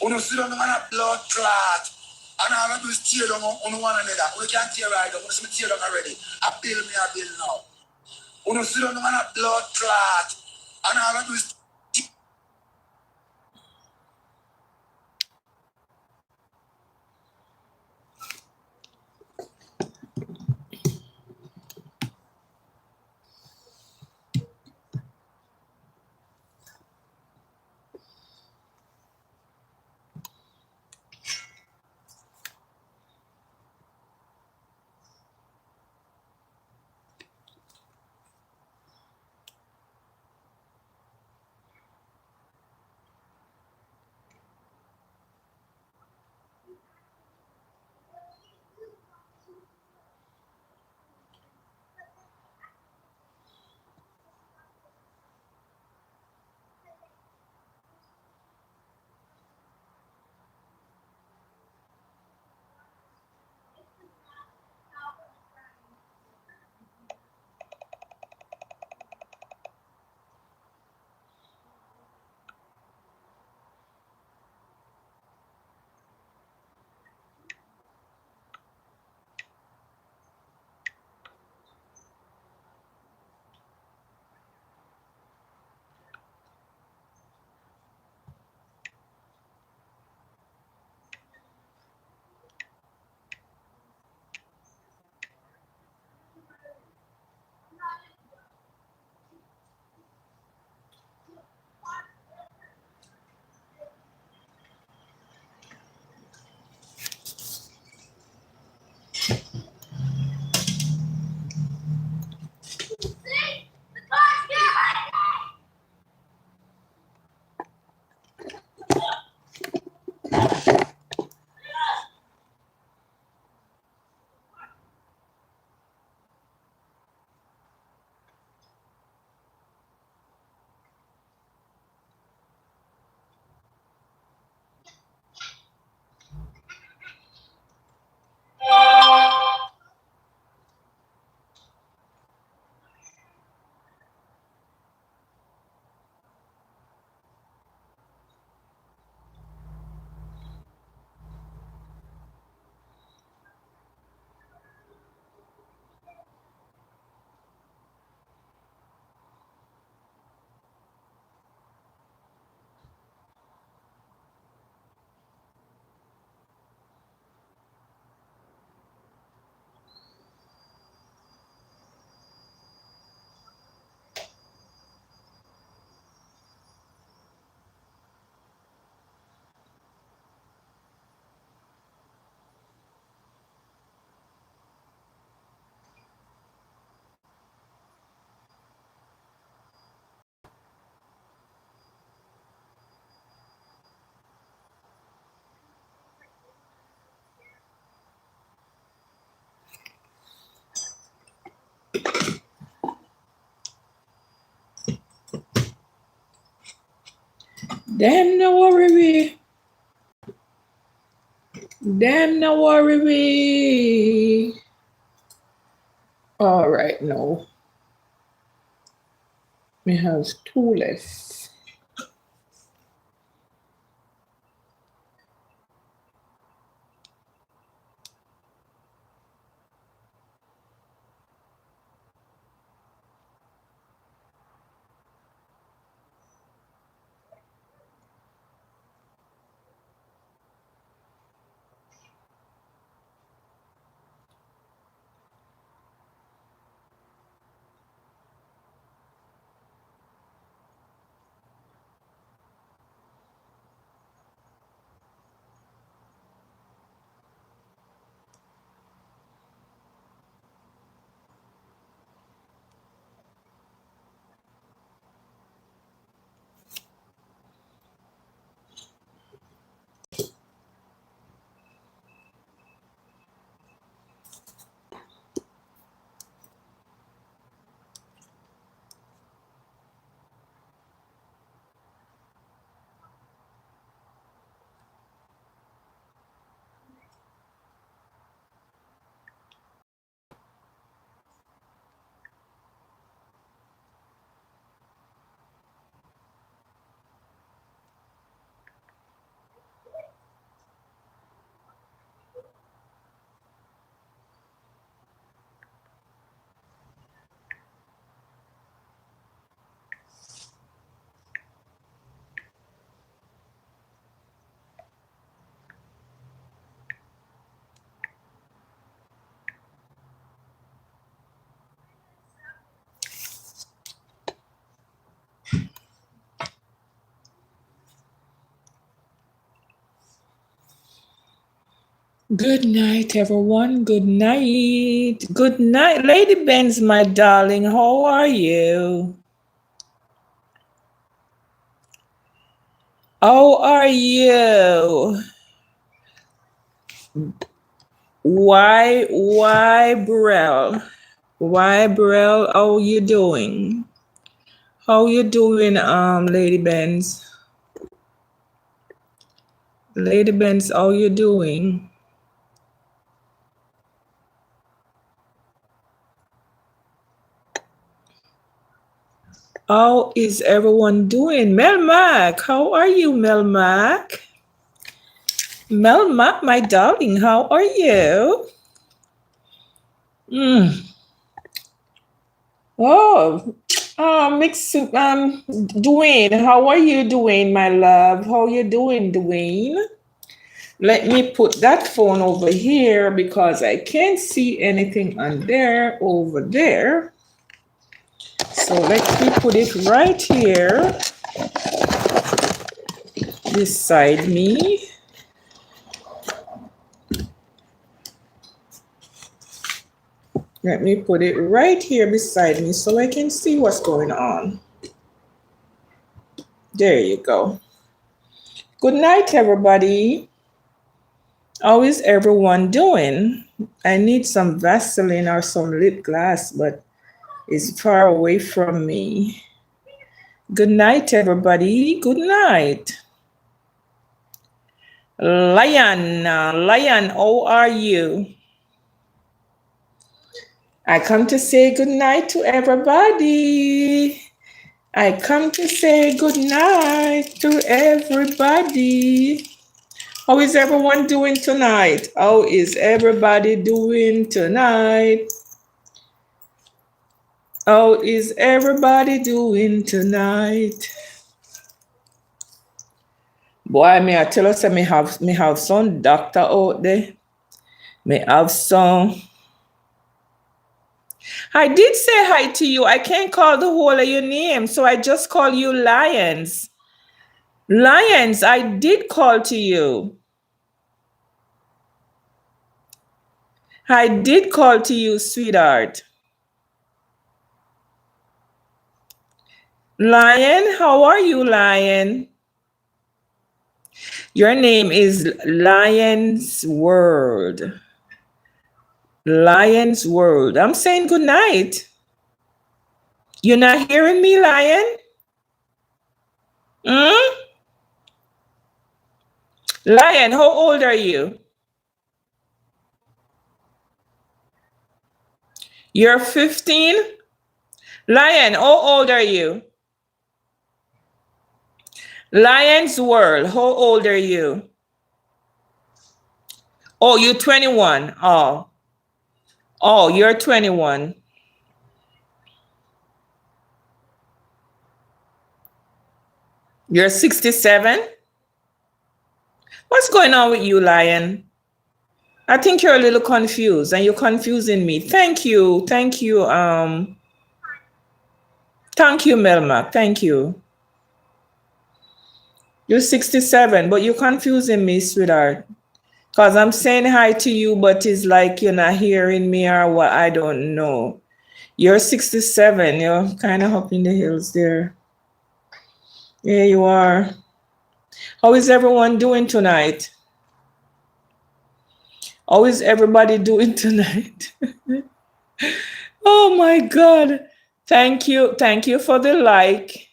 Uno sit down and a blood clot. And all I do is tear down on one another. We can't tear right down. We see me tear down already. I build me a build now. Uno sit down and a blood clot. And all I do is Damn, no worry me. Damn, no worry me. All right, no. Me has two less. Good night, everyone. Good night. Good night. Lady Benz, my darling, how are you? How are you? Why, Brel? Why, Brel? How you doing? How you doing, Lady Benz? Lady Benz, how you doing? How is everyone doing? Melmac, how are you, Melmac? Melmac, my darling, how are you? Oh, Dwayne, how are you doing, my love? How you doing, Dwayne? Let me put that phone over here because I can't see anything on there over there. So let me put it right here beside me. Let me put it right here beside me so I can see what's going on. There you go. Good night, everybody. How is everyone doing? I need some Vaseline or some lip gloss, but it's far away from me. Good night, everybody. Good night. Lion, how are you? I come to say good night to everybody. I come to say good night to everybody. How is everyone doing tonight? How is everybody doing tonight? How is everybody doing tonight? Boy, may I tell us that me have some doctor out there. Me have some. I did say hi to you. I can't call the whole of your name, so I just call you Lions. Lions, I did call to you. I did call to you, sweetheart. Lion, how are you, Lion? Your name is Lion's World. Lion's World. I'm saying good night. You're not hearing me, Lion? Lion, how old are you? You're 15? Lion, how old are you? Lion's World, how old are you? Oh, you're 21. Oh, you're 21. You're 67? What's going on with you, Lion? I think you're a little confused and you're confusing me. Thank you. Thank you, Melma. Thank you. You're 67, but you're confusing me, sweetheart. Because I'm saying hi to you, but it's like you're not hearing me or what, I don't know. You're 67. You're kind of up in the hills there. Yeah, you are. How is everyone doing tonight? How is everybody doing tonight? Oh my God. Thank you. Thank you for the like.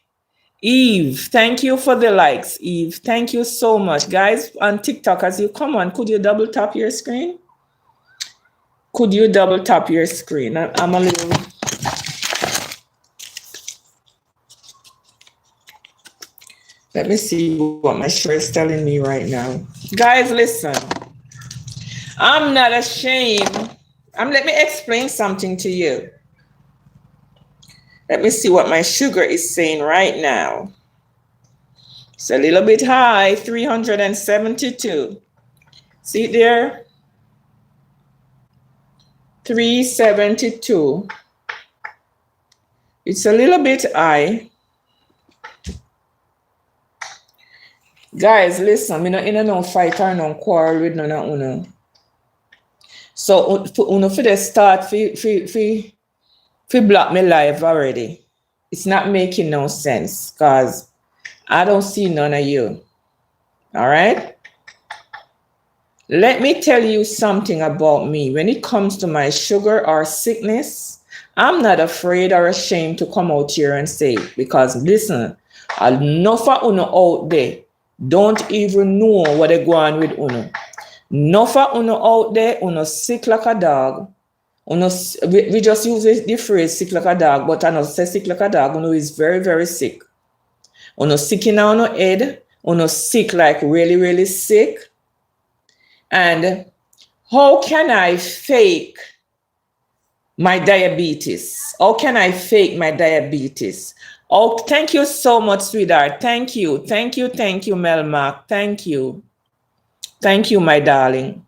Eve, thank you for the likes, Eve. Thank you so much. Guys, on TikTok, as you come on, could you double tap your screen? Could you double tap your screen? I'm a little... Let me see what my shirt is telling me right now. Guys, listen. I'm not ashamed. Let me explain something to you. Let me see what my sugar is saying right now. It's a little bit high, 372. See it there? 372. It's a little bit high. Guys, listen, me not in no fight or no quarrel with none of you. So uno for the start fi block me live already. It's not making no sense because I don't see none of you. All right. Let me tell you something about me. When it comes to my sugar or sickness, I'm not afraid or ashamed to come out here and say it because listen, enough of uno out there don't even know what they go on with uno. Enough of uno out there, uno sick like a dog. Uno, we just use the phrase sick like a dog, but I not say sick like a dog. Uno is very, very sick. Uno sick in uno head. Uno sick like really, really sick. And how can I fake my diabetes? How can I fake my diabetes? Oh, thank you so much, sweetheart. Thank you. Thank you. Thank you, Melmark. Thank you. Thank you, my darling.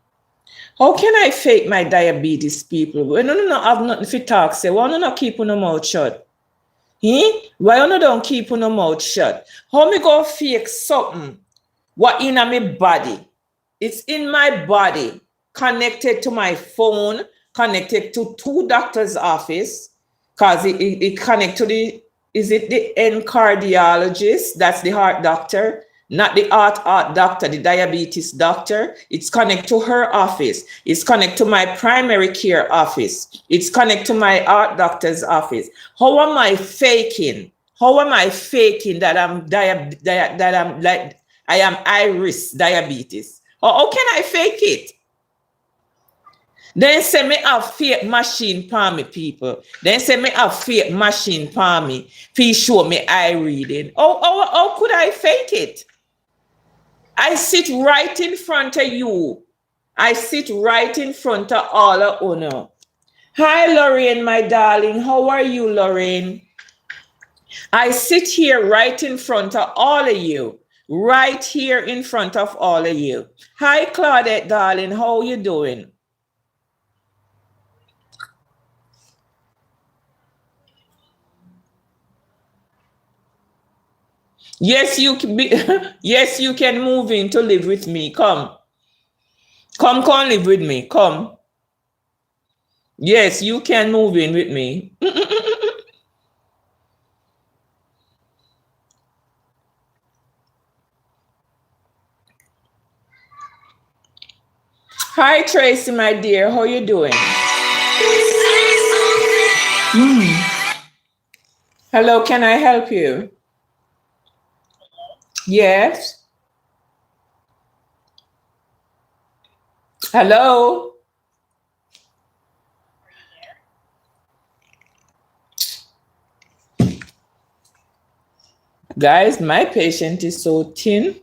How can I fake my diabetes, people? When no have nothing to talk, say, why not keep on mouth shut? Why you don't keep on mouth shut? How me go fake something? What in my body? It's in my body, connected to my phone, connected to 2 doctors' office, because it connect to the, is it the end cardiologist? That's the heart doctor, not the heart doctor, the diabetes doctor. It's connect to her office. It's connect to my primary care office. It's connect to my heart doctor's office. How am I faking? How am I faking that I am high risk diabetes? Or how can I fake it? Then say me have fake machine for me, people. Then say me have fake machine for me. Please show me eye reading. How could I fake it? I sit right in front of you. I sit right in front of all of you. Hi, Lorraine, my darling. How are you, Lorraine? I sit here right in front of all of you. Right here in front of all of you. Hi, Claudette, darling. How you doing? Yes, you can be, yes, you can move in to live with me. Come live with me. Come. Yes, you can move in with me. Hi, Tracy, my dear. How you doing? Hello, can I help you? Yes. Hello. Guys, my patient is so thin.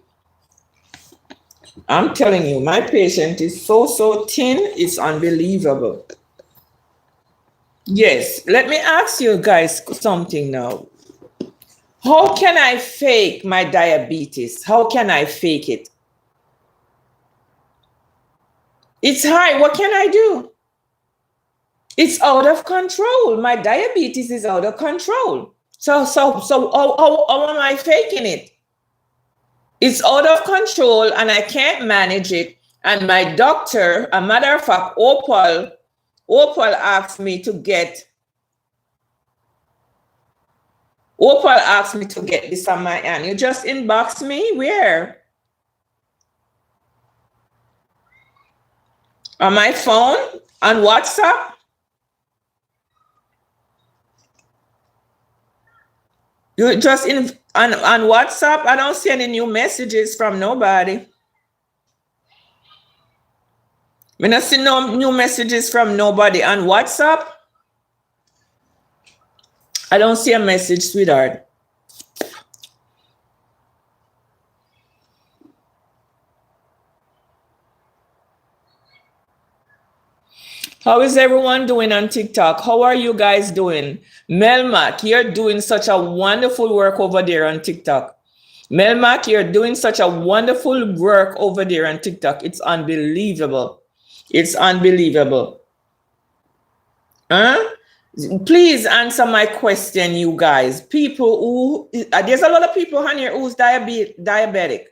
I'm telling you, my patient is so thin. It's unbelievable. Yes, let me ask you guys something now. How can I fake my diabetes? How can I fake it? It's high. What can I do? It's out of control. My diabetes is out of control. So how am I faking it? It's out of control and I can't manage it. And my doctor, a matter of fact, Opal asked me to get this on my hand. You just inbox me? Where? On my phone? On WhatsApp? You just on WhatsApp? I don't see any new messages from nobody. I don't see no new messages from nobody on WhatsApp. I don't see a message, sweetheart. How is everyone doing on TikTok? How are you guys doing? Melmac, you're doing such a wonderful work over there on TikTok. Melmac, you're doing such a wonderful work over there on TikTok. It's unbelievable. It's unbelievable. Huh? Please answer my question, you guys. People who, there's a lot of people on here who's diabetic.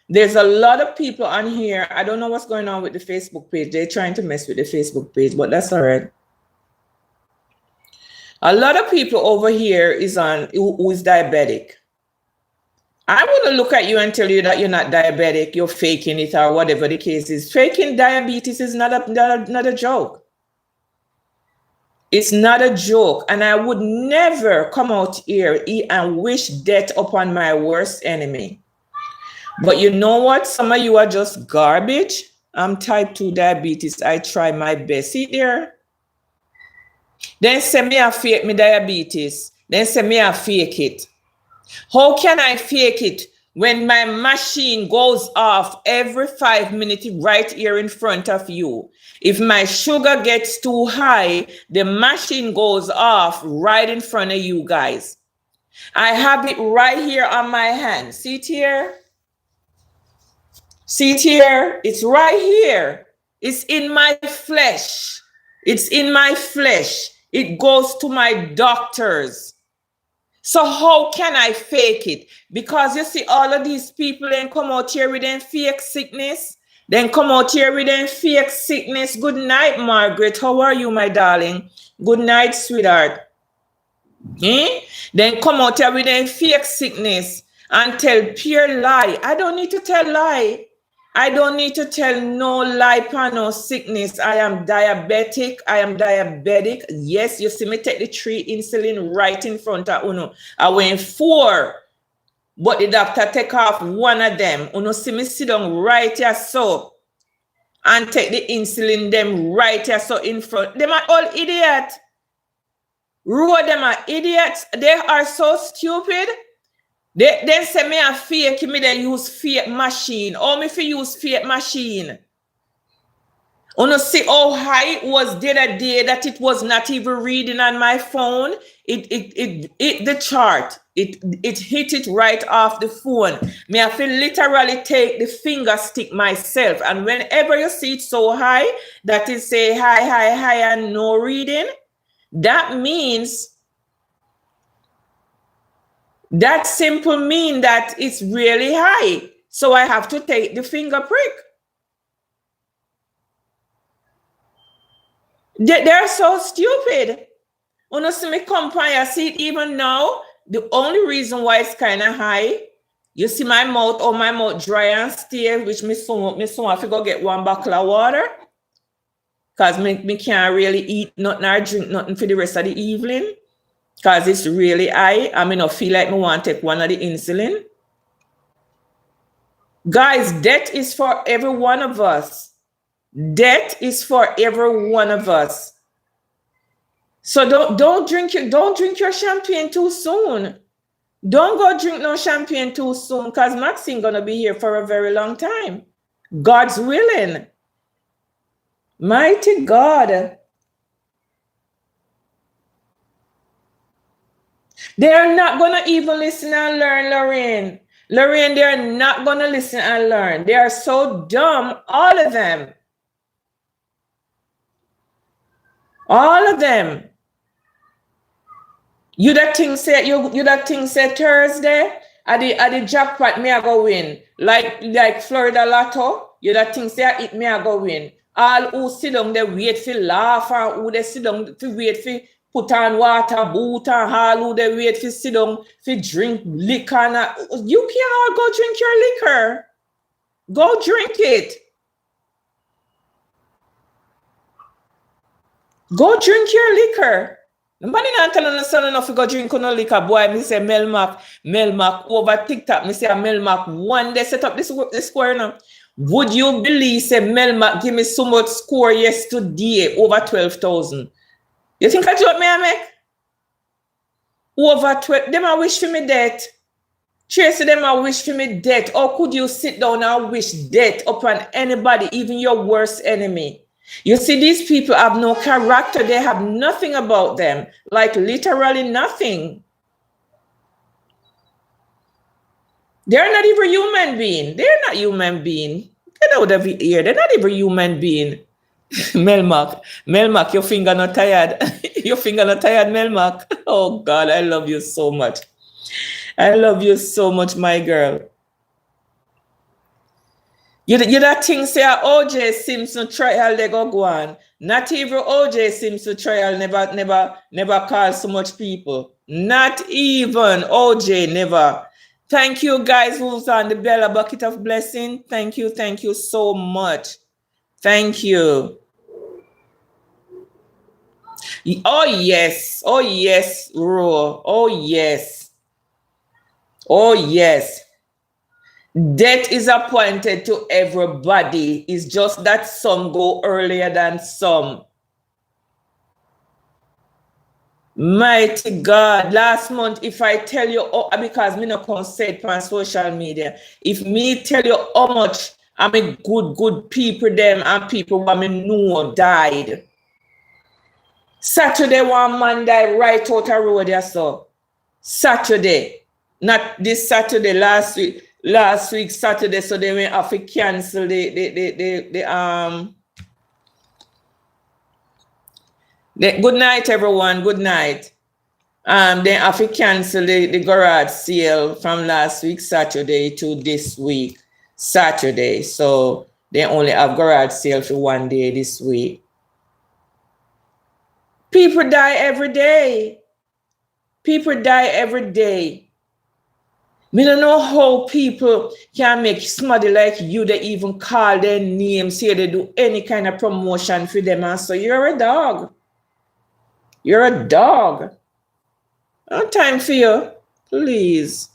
There's a lot of people on here. I don't know what's going on with the Facebook page. They're trying to mess with the Facebook page, but that's all right. A lot of people over here is on who is diabetic. I wouldn't look at you and tell you that you're not diabetic, you're faking it or whatever the case is. Faking diabetes is not a joke. It's not a joke. And I would never come out here and wish death upon my worst enemy. But you know what? Some of you are just garbage. I'm type 2 diabetes. I try my best. See there? Then say me I fake me diabetes. Then say me I fake it. How can I fake it when my machine goes off every 5 minutes right here in front of you? If my sugar gets too high, the machine goes off right in front of you guys. I have it right here on my hand. See it here? See it here? It's right here. It's in my flesh. It's in my flesh. It goes to my doctors. So how can I fake it? Because you see, all of these people then come out here with them fake sickness. Then come out here with them fake sickness. Good night, Margaret. How are you, my darling? Good night, sweetheart. Then come out here with them fake sickness and tell pure lie. I don't need to tell lie. I don't need to tell no lie for no sickness. I am diabetic. I am diabetic. Yes, you see me take the 3 insulin right in front of Uno. I went 4, but the doctor take off 1 of them. Uno see me sit down right here so and take the insulin them right here so in front. Them are all idiots. Road them are idiots. They are so stupid. They say me a fake, me they use fake machine. Oh, me fi use fake machine. You see how high it was the other day that it was not even reading on my phone. It the chart. It hit it right off the phone. Me I feel literally take the finger stick myself. And whenever you see it so high that it say high and no reading, that means that simple mean that it's really high. So I have to take the finger prick. They're so stupid. You see me compare, see it even now. The only reason why it's kind of high, you see my mouth, my mouth dry and stale, which me soon have to go get 1 bottle of water. Because me can't really eat nothing or drink nothing for the rest of the evening. Because it's really high. I mean, I feel like I want to take 1 of the insulin. Guys, death is for every one of us. Death is for every one of us. So don't drink your champagne too soon. Don't go drink no champagne too soon, because Maxine gonna be here for a very long time. God's willing. Mighty God. They're not going to even listen and learn, Lorraine. Lorraine, they're not going to listen and learn. They are so dumb, all of them. All of them. You that thing say Thursday, at the jackpot, me I go win. Like Florida Lotto, you that thing say it me I go win. All who sit down, they wait for laugh, and who they sit down to wait for put on water, boot and all who they wait for sit down, for drink liquor. You can't all go drink your liquor. Go drink it. Go drink your liquor. Nobody not telling the son enough to go drink no liquor. Boy, me say Melmac over TikTok. Me say Melmac one day set up this square now. Would you believe say Melmac give me so much score yesterday over 12,000? You think I joke me I make? Over 12. Them I wish for me death. Tracy, them I wish for me death. Or could you sit down and wish death upon anybody, even your worst enemy? You see, these people have no character. They have nothing about them. Like literally nothing. They're not even human being. They're not human being. Get out of here. They're not even human being. Melmac, your finger not tired. Your finger not tired, Melmac. Oh God, I love you so much. I love you so much, my girl. You that thing say OJ Simpson trial they go on. Not even OJ Simpson trial never called so much people. Not even OJ never. Thank you guys who's on the bell, a bucket of blessing. Thank you so much. Thank you. Oh yes, Ro. Oh yes. Oh yes. Death is appointed to everybody. It's just that some go earlier than some. Mighty God, last month, if I tell you, because me not come say it on social media, if me tell you how much I mean good people them and people who me know died. Saturday, one man died right out the road, yeah, so. Saturday, not this Saturday, last week. Last week, Saturday, so they went have to cancel good night, everyone. Good night. They have to cancel the garage sale from last week, Saturday, to this week, Saturday. So they only have garage sale for one day this week. People die every day. People die every day. We don't know how people can make somebody like you, they even call their names, say they do any kind of promotion for them. And so you're a dog. You're a dog. No time for you. Please.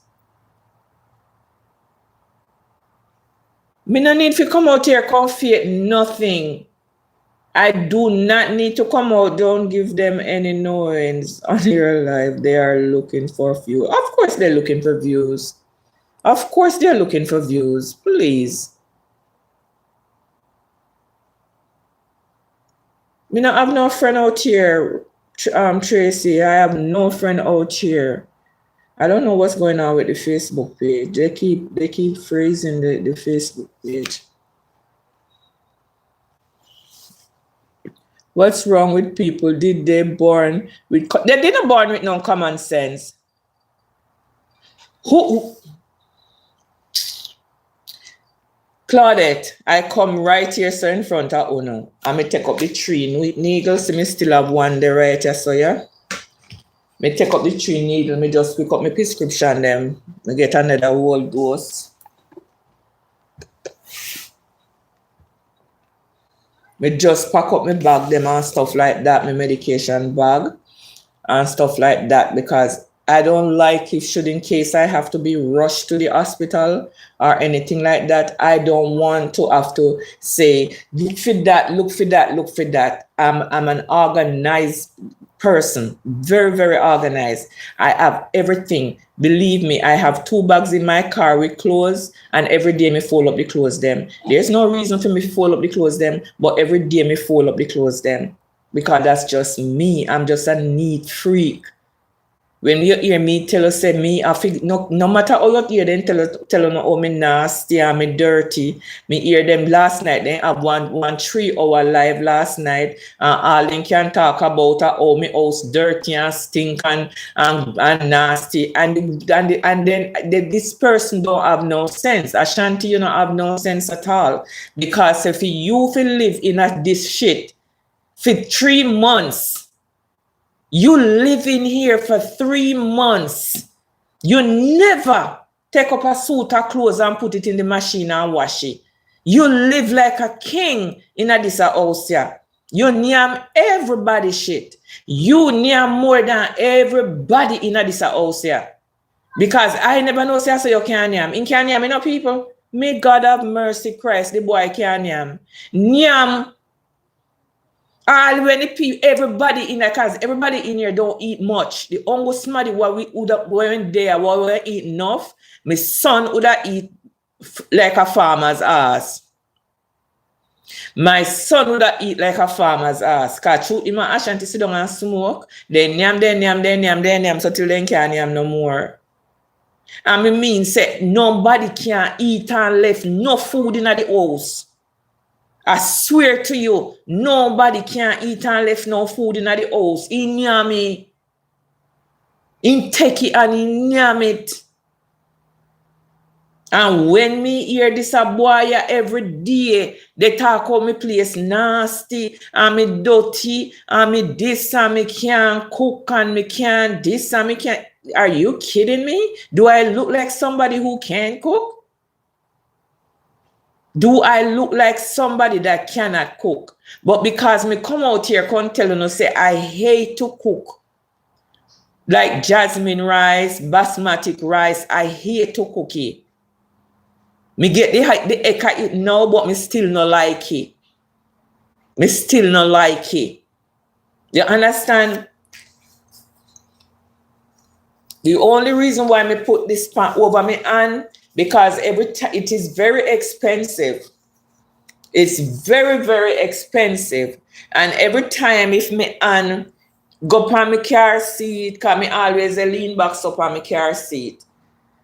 Me no need to come out here confess nothing. I do not need to come out. Don't give them any noise on your life. They are looking for views. Of course they're looking for views. Of course they're looking for views. Please. Me not have no friend out here, Tracy. I have no friend out here. I don't know what's going on with the Facebook page. They keep freezing the Facebook page. What's wrong with people? Did they born with? They didn't born with no common sense. Who? Claudette, I come right here, so in front of Uno. I may take up the tree needle. See me still have one there right here, so yeah. Me take up the tree needle. Me just pick up my prescription. Them. Me get another whole dose. Me just pack up my bag them and stuff like that, my medication bag and stuff like that, because I don't like if should in case I have to be rushed to the hospital or anything like that. I don't want to have to say, look for that, look for that, look for that. I'm an organized person, very, very organized. I have everything. Believe me, I have 2 bags in my car with clothes, and every day me fold up the clothes them. There's no reason for me to fold up the clothes them, but every day me fold up the clothes them, because that's just me. I'm just a neat freak. When you hear me tell us, say me, I feel no matter how you hear them tell you oh me nasty and me dirty. Me hear them last night. They have one 3-hour live last night. All them can talk about how me house dirty and stink and nasty. And then this person don't have no sense. Ashanti, you don't have no sense at all. Because if you feel live in this shit for 3 months. You live in here for 3 months. You never take up a suit of clothes and put it in the machine and wash it. You live like a king in this house here. You name everybody shit. You name more than everybody in this house here. Because I never know say so you can't name. In can't name enough people. May God have mercy, Christ, the boy can't name. Name all when everybody in the cause everybody in here don't eat much. The only somebody what we would have went there, what we eat enough. My son would have eat like a farmer's ass. My son would have eat like a farmer's ass. Cause truth him and Ashanti sit down and smoke. Then yam, so till then can't yam no more. And me mean say nobody can eat and left no food in the house. I swear to you, nobody can eat and left no food in the house. In Yami, in take it and in Yam it. And when me hear this a boy every day, they talk about me place nasty, and me dirty, and me this, and me can't cook, and me can't this, and me can't. Are you kidding me? Do I look like somebody who can cook? Do I look like somebody that cannot cook? But because me come out here, come tell you, say I hate to cook. Like jasmine rice, basmati rice, I hate to cook it. Me get the eka it now, but me still not like it. Me still not like it. You understand? The only reason why me put this pan over me hand, because every time it is very expensive. It's very, very expensive. And every time if me hand go on my car seat, cause me always lean back up on my car seat.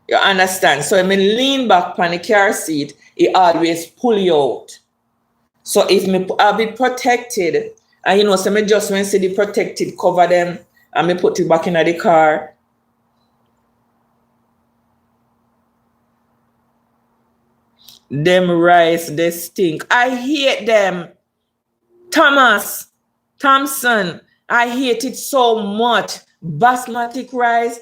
You understand? So when I lean back on the car seat, it always pull you out. So if me I'll be protected, and you know, so me just when see the protected cover them and me put it back in the car. Them rice, they stink. I hate them. Thompson, I hate it so much. Basmati rice,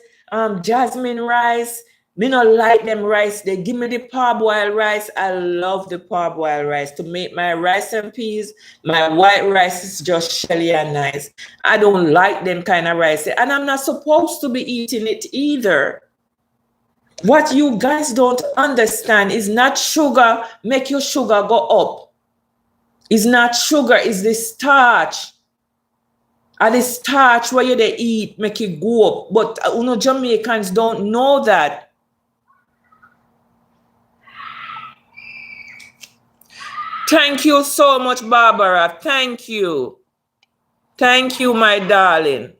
jasmine rice. Me not like them rice. They give me the parboiled rice. I love the parboiled rice. To make my rice and peas, my white rice is just shelly and nice. I don't like them kind of rice. And I'm not supposed to be eating it either. What you guys don't understand is not sugar make your sugar go up. It's not sugar, it's the starch. And the starch where you they eat make it go up. But you know, Jamaicans don't know that. Thank you so much, Barbara. Thank you. Thank you, my darling.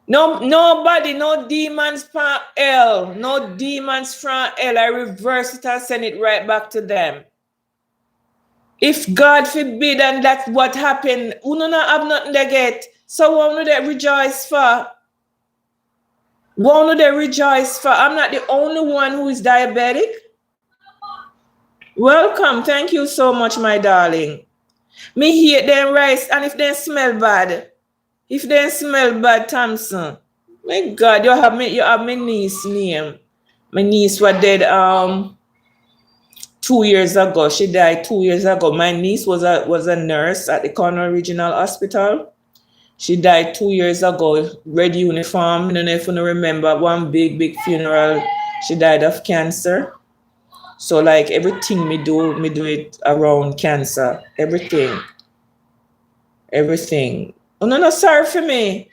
No, nobody, no demons from hell. No demons from hell. I reverse it and send it right back to them. If God forbid and that's what happened, we don't have nothing to get. So what would they rejoice for? What would they rejoice for? I'm not the only one who is diabetic. Welcome. Thank you so much, my darling. Me hate them rice, and if they smell bad, Thompson. My God, you have my niece name. My niece was dead 2 years ago. She died 2 years ago. My niece was a nurse at the Cornwall Regional Hospital. She died 2 years ago. Red uniform. I don't know if you remember one big funeral. She died of cancer. So like everything me do it around cancer. Everything. Oh, no, sorry for me.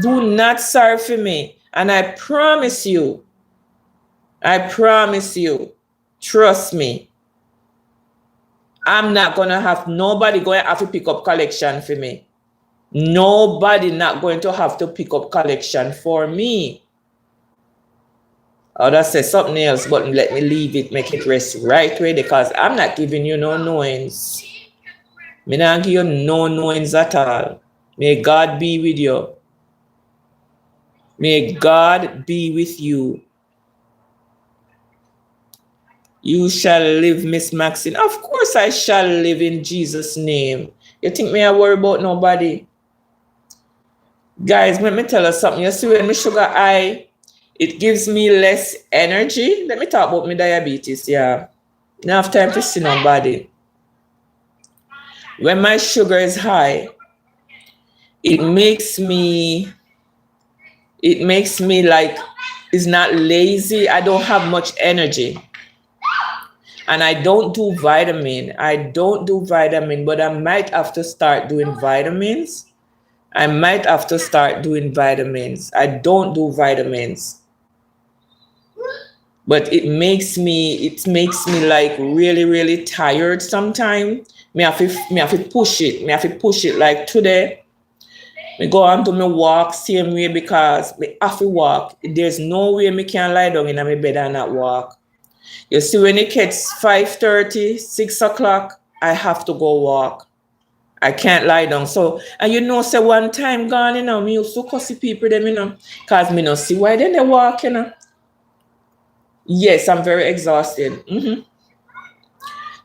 Do not sorry for me. And I promise you, trust me, I'm not going to have nobody going to have to pick up collection for me. Nobody not going to have to pick up collection for me. I'll just say something else, but let me leave it, make it rest right way, because I'm not giving you no knowings. Me not give you no knowings at all. May God be with you. May God be with you. You shall live, Miss Maxine. Of course I shall live in Jesus' name. You think me I worry about nobody? Guys, let me tell you something. You see when my sugar high, it gives me less energy. Let me talk about my diabetes, yeah. Now I have time to see nobody. When my sugar is high, it makes me like, it's not lazy. I don't have much energy. And I don't do vitamin. But I might have to start doing vitamins. I don't do vitamins. But it makes me like really, really tired sometimes. Me have to push it. Like today, me go on to my walk same way, because me have to walk. There's no way me can lie down in my bed and not walk. You see, when it gets 5:30, 6 o'clock, I have to go walk. I can't lie down. So, and you know, say one time gone, you know, me used to cuss people them, you know, because me not see why then they walk, you know. Yes, I'm very exhausted.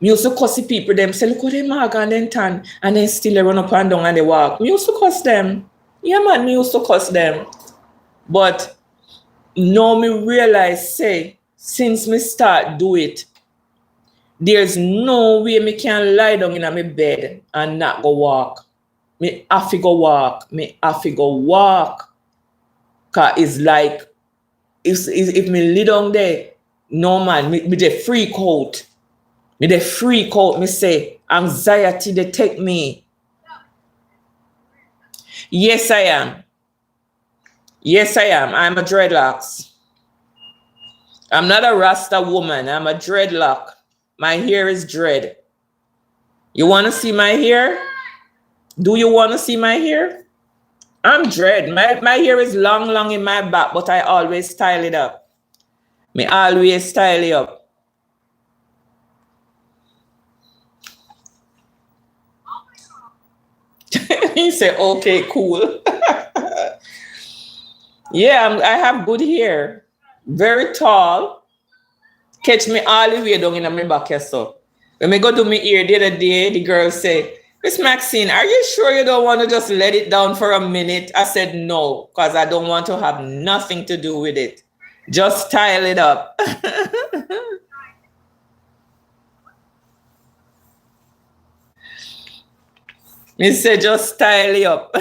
Me used to cuss the people, them say, look how they mag and then tan, and then still they run up and down and they walk. Me used to cuss them. Yeah, man, me used to cuss them. But now me realize, say, since me start do it, there's no way me can lie down in my bed and not go walk. Me have to go walk. Me have to go walk. Cause it's like, if me lay down there, no man, me dey freak out. Me dey freak out. Me say, anxiety they take me. Yes, I am. Yes, I am. I'm a dreadlocks. I'm not a Rasta woman. I'm a dreadlock. My hair is dread. You want to see my hair? Do you want to see my hair? I'm dread. My hair is long in my back, but I always style it up. Me always style it up. He said, okay, cool. Yeah, I have good hair. Very tall. Catch me all the way down in my back here, so. When me go do my ear the other day, the girl say, Miss Maxine, are you sure you don't want to just let it down for a minute? I said no, because I don't want to have nothing to do with it. Just style it up. Me say just style it up.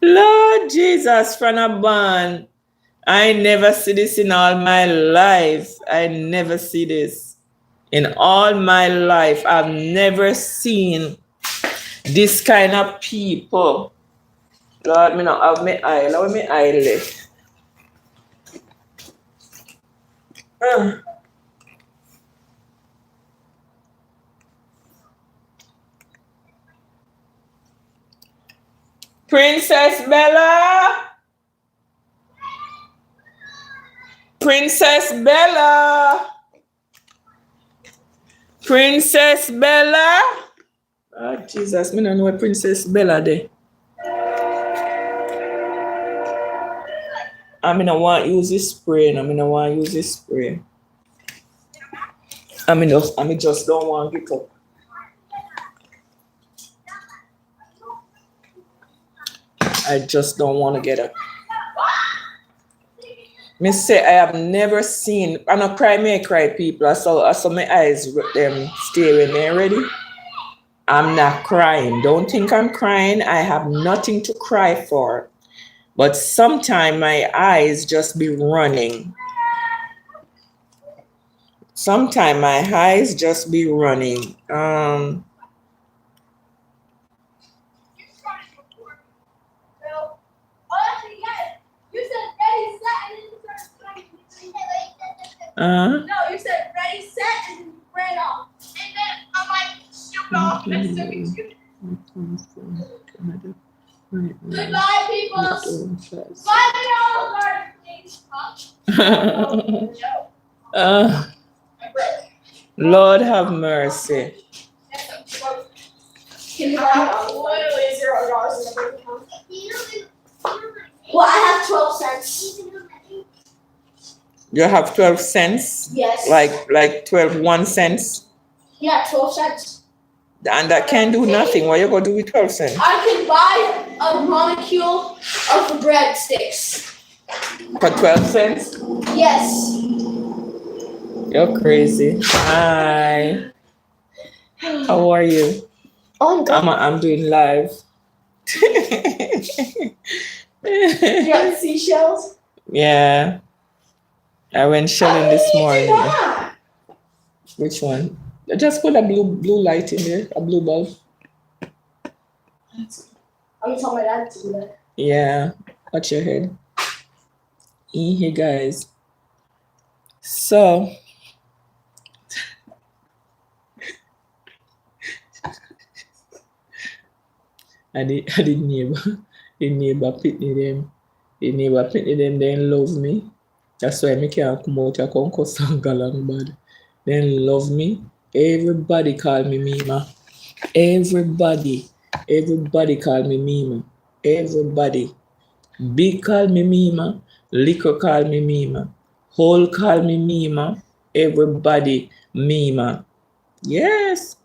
Lord Jesus, from a band. I never see this in all my life. I never see this. In all my life, I've never seen this kind of people. Lord, me not have my eye. Lord, my eye left. Princess Bella. Princess Bella. Princess Bella. Oh, Jesus, me don't know where Princess Bella there. I mean, I want to use this spray. I just don't want to get up. I just don't want to get up. Me say I have never seen. I don't cry, me cry people. I saw my eyes them staring there already. I'm not crying. Don't think I'm crying. I have nothing to cry for. But sometimes my eyes just be running. Sometimes my eyes just be running. No, you said ready, set, and ran off. And then I'm like, shoot off and took it. Goodbye, people. Bye, Lord have mercy. Literally $0 in the bank account. Well, I have 12 cents. You have 12 cents? Yes. Like 1 cents? Yeah, 12 cents. And that can't do nothing. What you gonna do with 12 cents? I can buy a molecule of breadsticks. For 12 cents? Yes. You're crazy. Hi. How are you? Oh, I'm good. I'm doing live. You got seashells? Yeah. I went shelling this morning. Which one? Just put a blue light in there, a blue bulb. I'm gonna tell my dad to do that. Yeah. Watch your head. Hey guys. So the neighbor pitney them. The neighbor pitney them, they love me. That's why I can't come out and come cuss and galang bad. They love me. Everybody call me Mima. Everybody call me Mima. Everybody. Big call me Mima. Liquor call me Mima. Whole call me Mima. Everybody Mima. Yes.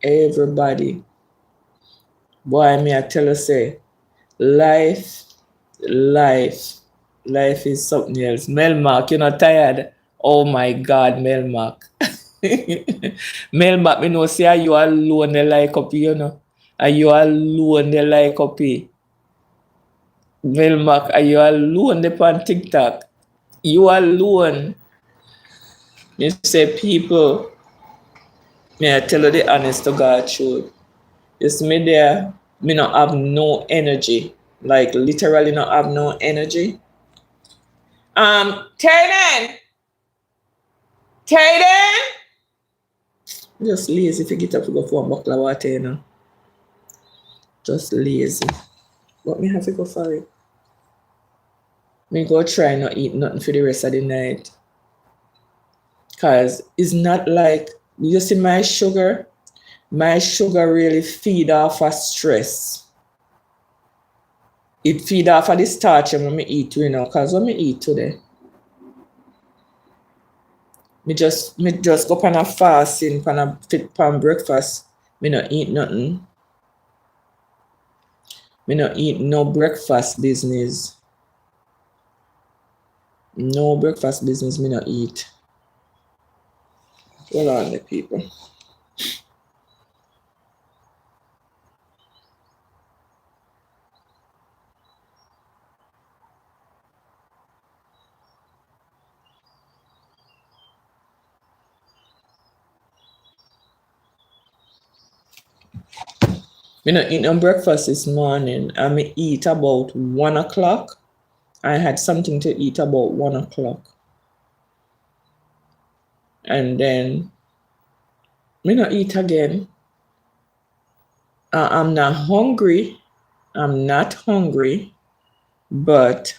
Everybody. Boy, me I tell you say, life is something else. Melmark, you're not tired? Oh my God, Melmark. Melmark, me know say are you alone the like up, you know? Are you alone the like up? Melmark, are you alone on TikTok? You alone. You say people, may I tell you the honest to God truth. You see me there, me not have no energy. Like literally not have no energy. Tayden! Just lazy if you get up to go for a buckle of water, you know. Just lazy. But me have to go for it. Me go try not eat nothing for the rest of the night. Cause it's not like, you see my sugar really feed off of stress. It feed off of the starch when me eat, you know, cause when me eat today, me just go pan a fasting, pan breakfast. Me not eat nothing. Me not eat no breakfast business. No breakfast business me not eat. Hold on the people. Me not eat no breakfast this morning. I me eat about 1 o'clock. I had something to eat about 1 o'clock. And then me not eat again. I'm not hungry. But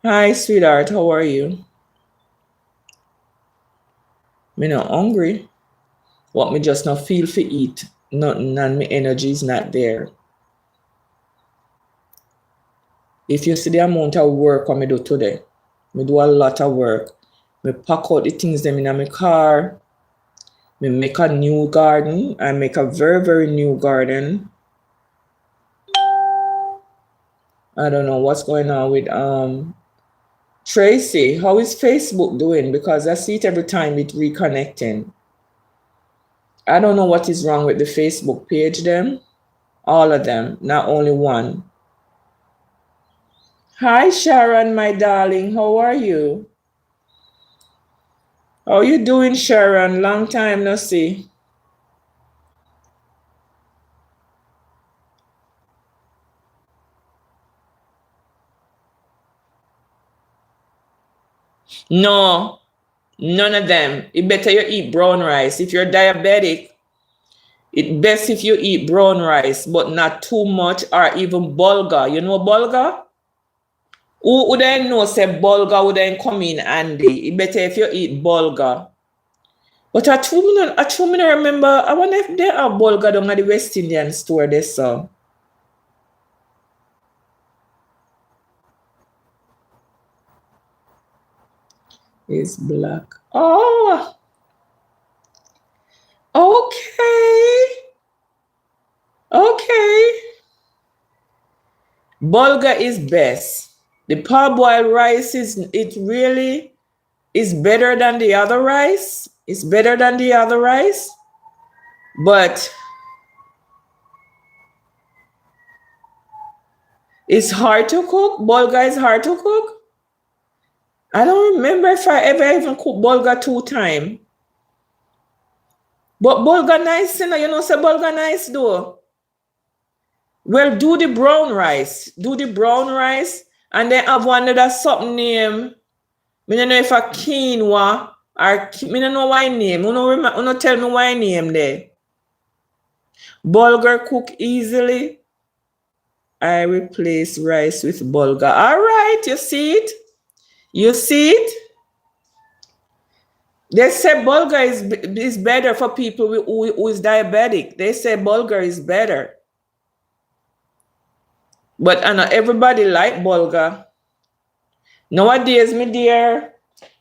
hi sweetheart, how are you? Me not hungry. What me just not feel for eat nothing and my energy is not there. If you see the amount of work I me do today, me do a lot of work. Me pack out the things them in my car. Me make a new garden. I make a very, very new garden. I don't know what's going on with Tracy. How is Facebook doing? Because I see it every time it reconnecting. I don't know what is wrong with the Facebook page them. All of them, not only one. Hi Sharon, my darling. How are you? How you doing, Sharon? Long time no see. No, none of them. It better you eat brown rice. If you're diabetic, it's best if you eat brown rice, but not too much, or even bulgur. You know bulgur? Who would I know say bulgur would then come in handy? It better if you eat bulgur. But I truly remember, I wonder if they have bulgur down at the West Indian store they saw. It's black. Oh, okay. Bulgur is best. The parboiled rice it really is better than the other rice. It's better than the other rice, but it's hard to cook. Bulgur is hard to cook. I don't remember if I ever even cooked bulgur 2 times. But bulgur nice, you know say bulgur nice though. Well, do the brown rice. And then have one that something name. I don't know if a quinoa or I don't know why name. You know tell me why name there. Bulgur cook easily. I replace rice with bulgur. All right, you see it? They say bulgur is better for people who is diabetic. They say bulgur is better. But I know everybody like bulgur. Nowadays, me dear,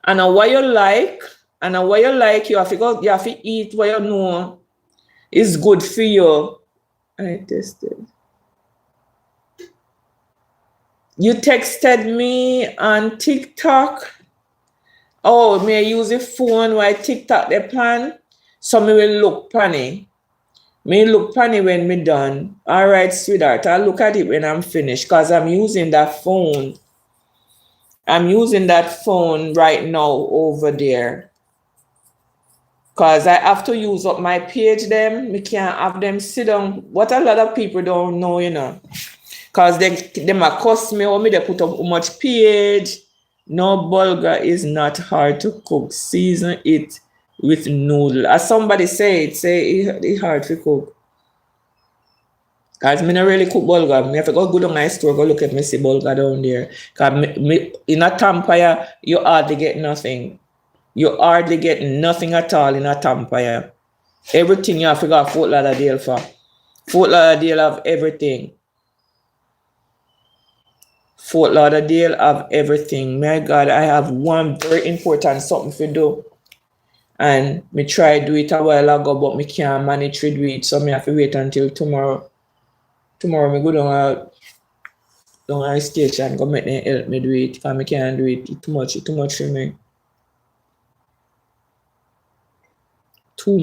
I know what you like, and what you like, you have to go, you have to eat what you know is good for you. I tested. You texted me on TikTok. Oh, may I use the phone while TikTok the plan? So me will look funny. Me look funny when me done. All right, sweetheart. I'll look at it when I'm finished because I'm using that phone. I'm using that phone right now over there. Because I have to use up my page them. Me can't have them sit down. What a lot of people don't know, you know. Because they might cost me or me they put up how much page. No, bulgur is not hard to cook. Season it with noodle. As somebody said, it's hard to cook. Because me not really cook bulgur. Me have to go to my store, go look at me see bulgur down there. Because in a Tampaya, you hardly get nothing. You hardly get nothing at all in a Tampaya. Everything you have to go to Fort Lauderdale for. Fort Lauderdale have everything. Fort Lauderdale have everything. My God, I have one very important something to do. And me try do it a while ago, but me can't manage to do it. So me have to wait until tomorrow. Tomorrow me go down a station, go make them help me do it. Because me can't do it. It's too much for me. Too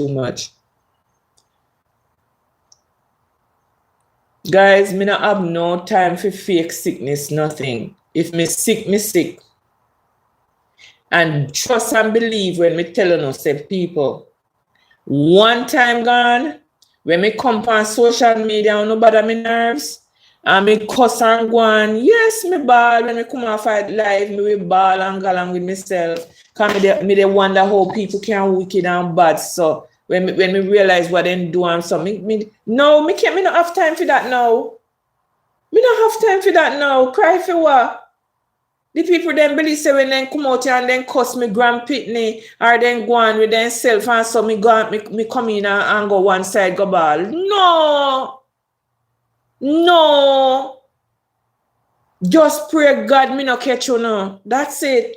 much. Guys, me not have no time for fake sickness, nothing. If me sick, me sick. And trust and believe when me telling us, say people, one time gone, when me come on social media and nobody me nerves, and me cuss and go on, yes, me ball. When me come and fight live, me will ball and go along with myself. Because me they wonder how people can wicked and bad. So when me realize what they do and so me not have time for that now. Me not have time for that now. Cry for what? The people then believe say when they come out here and then cuss me grand pitney or then go on with themselves and so me come in and go one side go ball. No. Just pray God me not catch you now. That's it.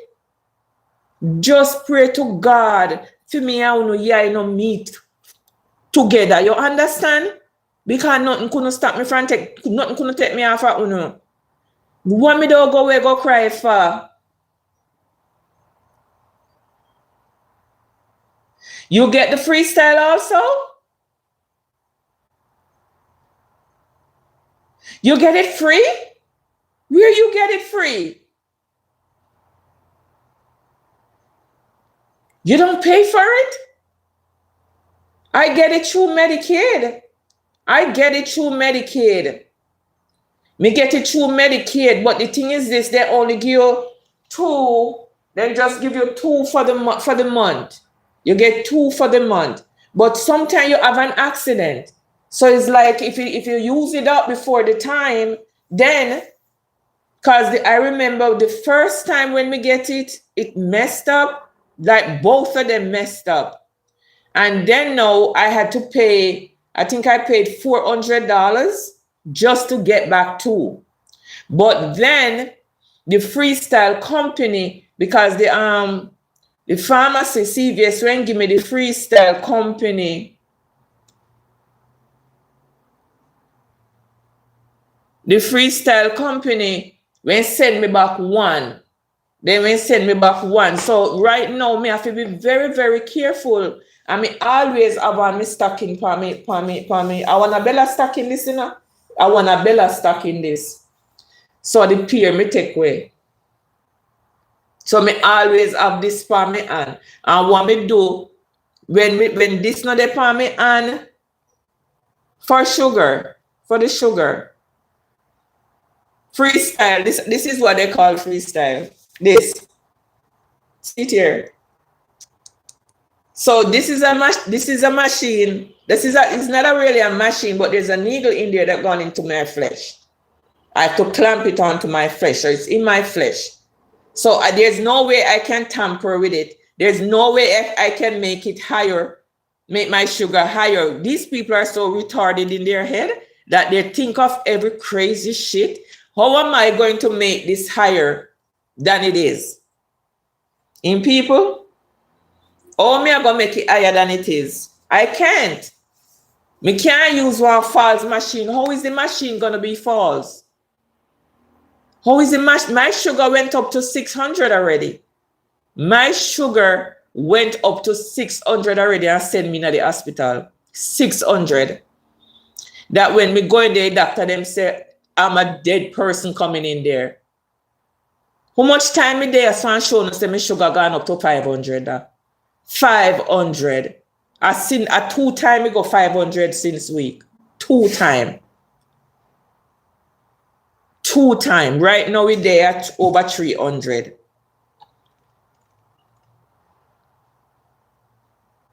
Just pray to God for me and no meet together. You understand? Because nothing couldn't stop me from nothing couldn't take me off of uno. Want me to go where go cry for? You get the freestyle also? You get it free? Where you get it free? You don't pay for it? I get it through Medicaid. Me get it through Medicaid, but the thing is this, they only give you 2. They just give you 2 for the month. You get 2 for the month. But sometimes you have an accident. So it's like if you use it up before the time, then, because I remember the first time when we get it, it messed up. Like both of them messed up. And then now I had to pay, I think I paid $400 just to get back 2. But then the Freestyle company, because the pharmacy CVS when give me the Freestyle company. The Freestyle company when send me back 1. They will send me back 1. So right now, me have to be very, very careful. I mean, always have me stocking for me. I want a Bella stocking this, you know. I want a Bella stocking this. So the peer me take away. So me always have this for me on. And what me do, when this not the for me on, for the sugar. Freestyle, this is what they call freestyle. This. Sit here. So this is a machine. It's not really a machine, but there's a needle in there that gone into my flesh. I have to clamp it onto my flesh. So it's in my flesh. So there's no way I can tamper with it. There's no way I can make it higher, make my sugar higher. These people are so retarded in their head. that they think of every crazy shit. How am I going to make this higher than it is? In people, how me I gonna make it higher than it is? I can't. Me can't use one false machine. How is the machine gonna be false? How is the my sugar went up to 600 already? My sugar went up to 600 already and sent me to the hospital. 600. That when me go in there, doctor them say I'm a dead person coming in there. How much time me there so I'm showing say my sugar gone up to 500? 500. I seen a 2 time me go 500 since week. 2 time. 2 time. Right now we there at over 300.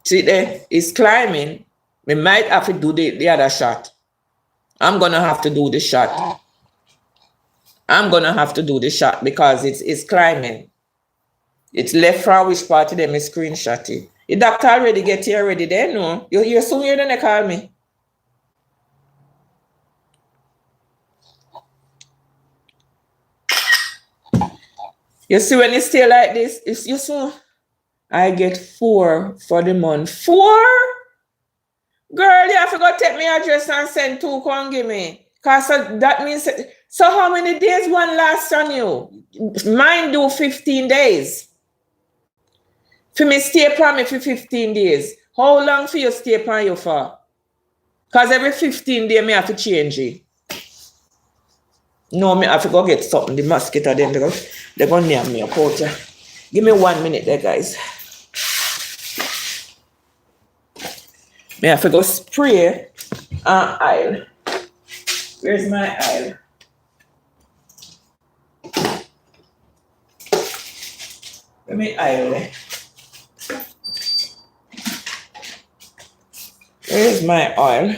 See there, it's climbing. We might have to do the other shot. I'm gonna have to do the shot. I'm gonna have to do the shot because it's climbing. It's left from which part of them is screenshot it. The doctor already get here already there, no? You soon you're gonna call me. You see when you stay like this, it's you soon. I get 4 for the month. 4? Girl, you have to go take me address and send 2, come give me. Cause that means, so how many days one lasts on you? Mine do 15 days. For me stay upon me for 15 days. How long for you stay upon you for? Cause every 15 days me have to change it. No, me have to go get something. The mosquito then they're gonna name me up out here. Give me 1 minute there, guys. Me have to go spray aisle. Where's my aisle? Where's my aisle? Where's my oil?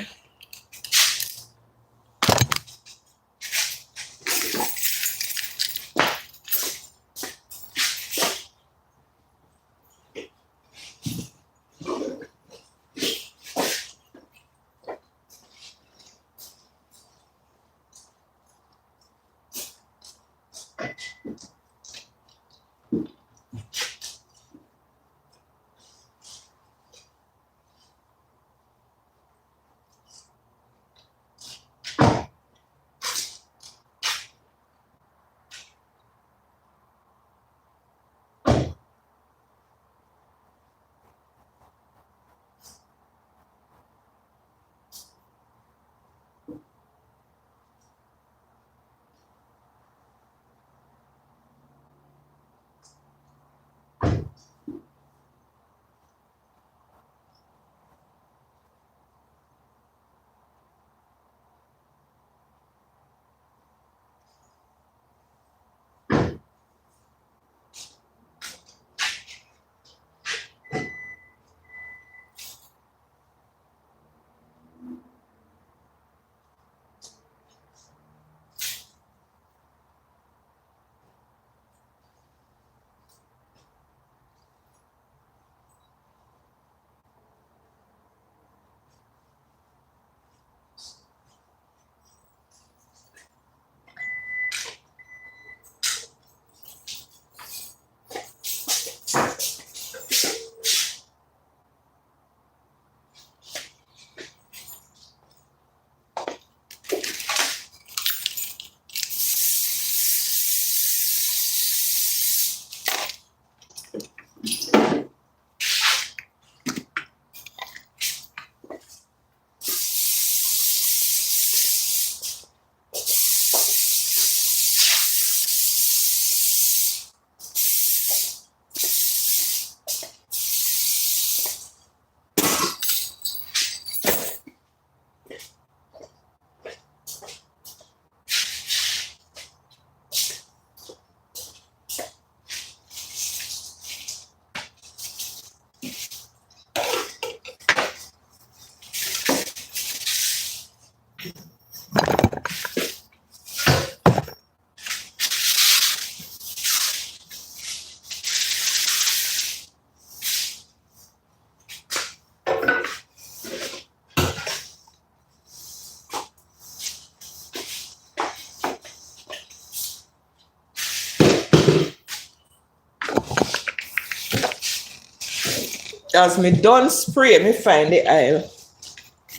as me done spray, me find the aisle.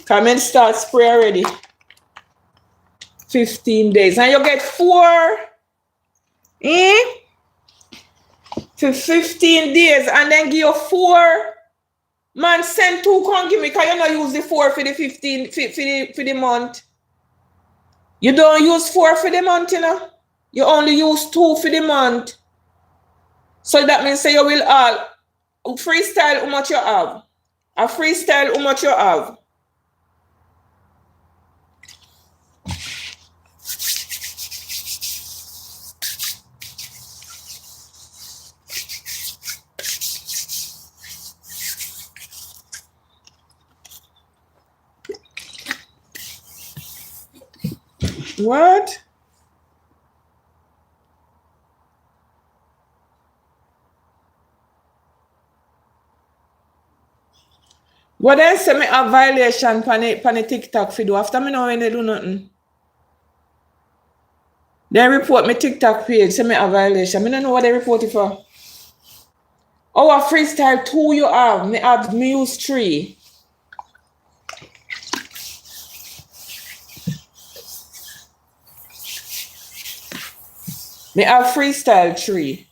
Come and start spray already. 15 days. And you get 4 for 15 days and then give you 4. Man, send 2 come give me because you not use the 4 for the 15 for the month. You don't use 4 for the month, you know. You only use 2 for the month. So that means say you will freestyle how much you have. A freestyle how much you have. What? What else say me a violation pan the TikTok for do after me know when they do nothing? They report me TikTok page, say me a violation. I don't know what they report it for. Oh, a freestyle 2 you have. Me use 3. Me have freestyle 3.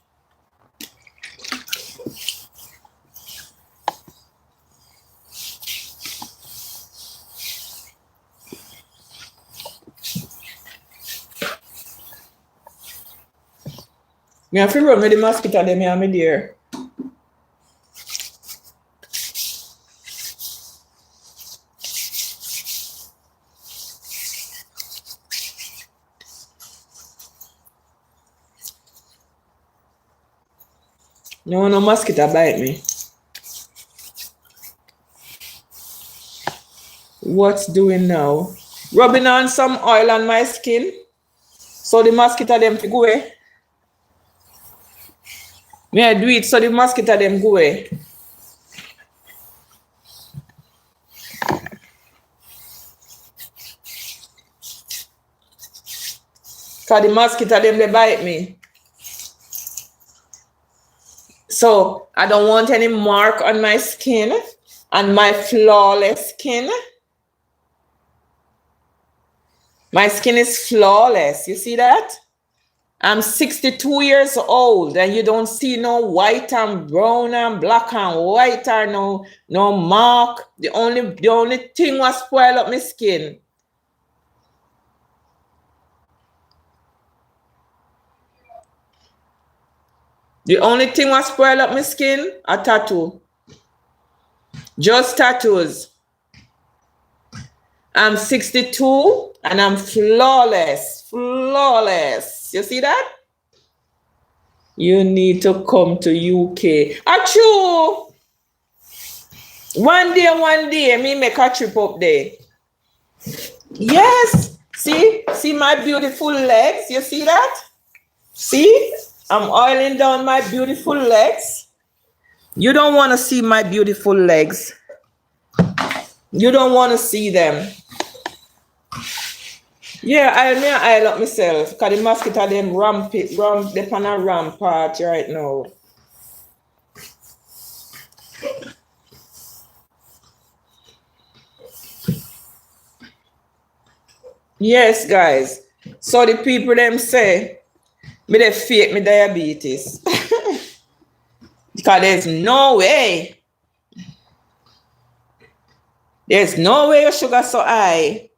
Me have to run with the mosquito them here, me dear. No mosquito bite me. What's doing now? Rubbing on some oil on my skin so the mosquito them go away. Me I do it so the mosquito them go away. Cause the mosquito them they bite me. So I don't want any mark on my skin and my flawless skin. My skin is flawless. You see that? I'm 62 years old and you don't see no white and brown and black and white or no mark. The only thing was spoil up my skin. The only thing was spoil up my skin, a tattoo. Just tattoos. I'm 62 and I'm flawless. Flawless. You see that? You need to come to UK. Achoo! One day, me make a trip up there. Yes. See my beautiful legs? You see that? See? I'm oiling down my beautiful legs. You don't want to see my beautiful legs. You don't want to see them. Yeah, I look myself because the mosquito them they on a rampart right now. Yes, guys. So the people them say me they fake me diabetes. Because there's no way. There's no way your sugar so high.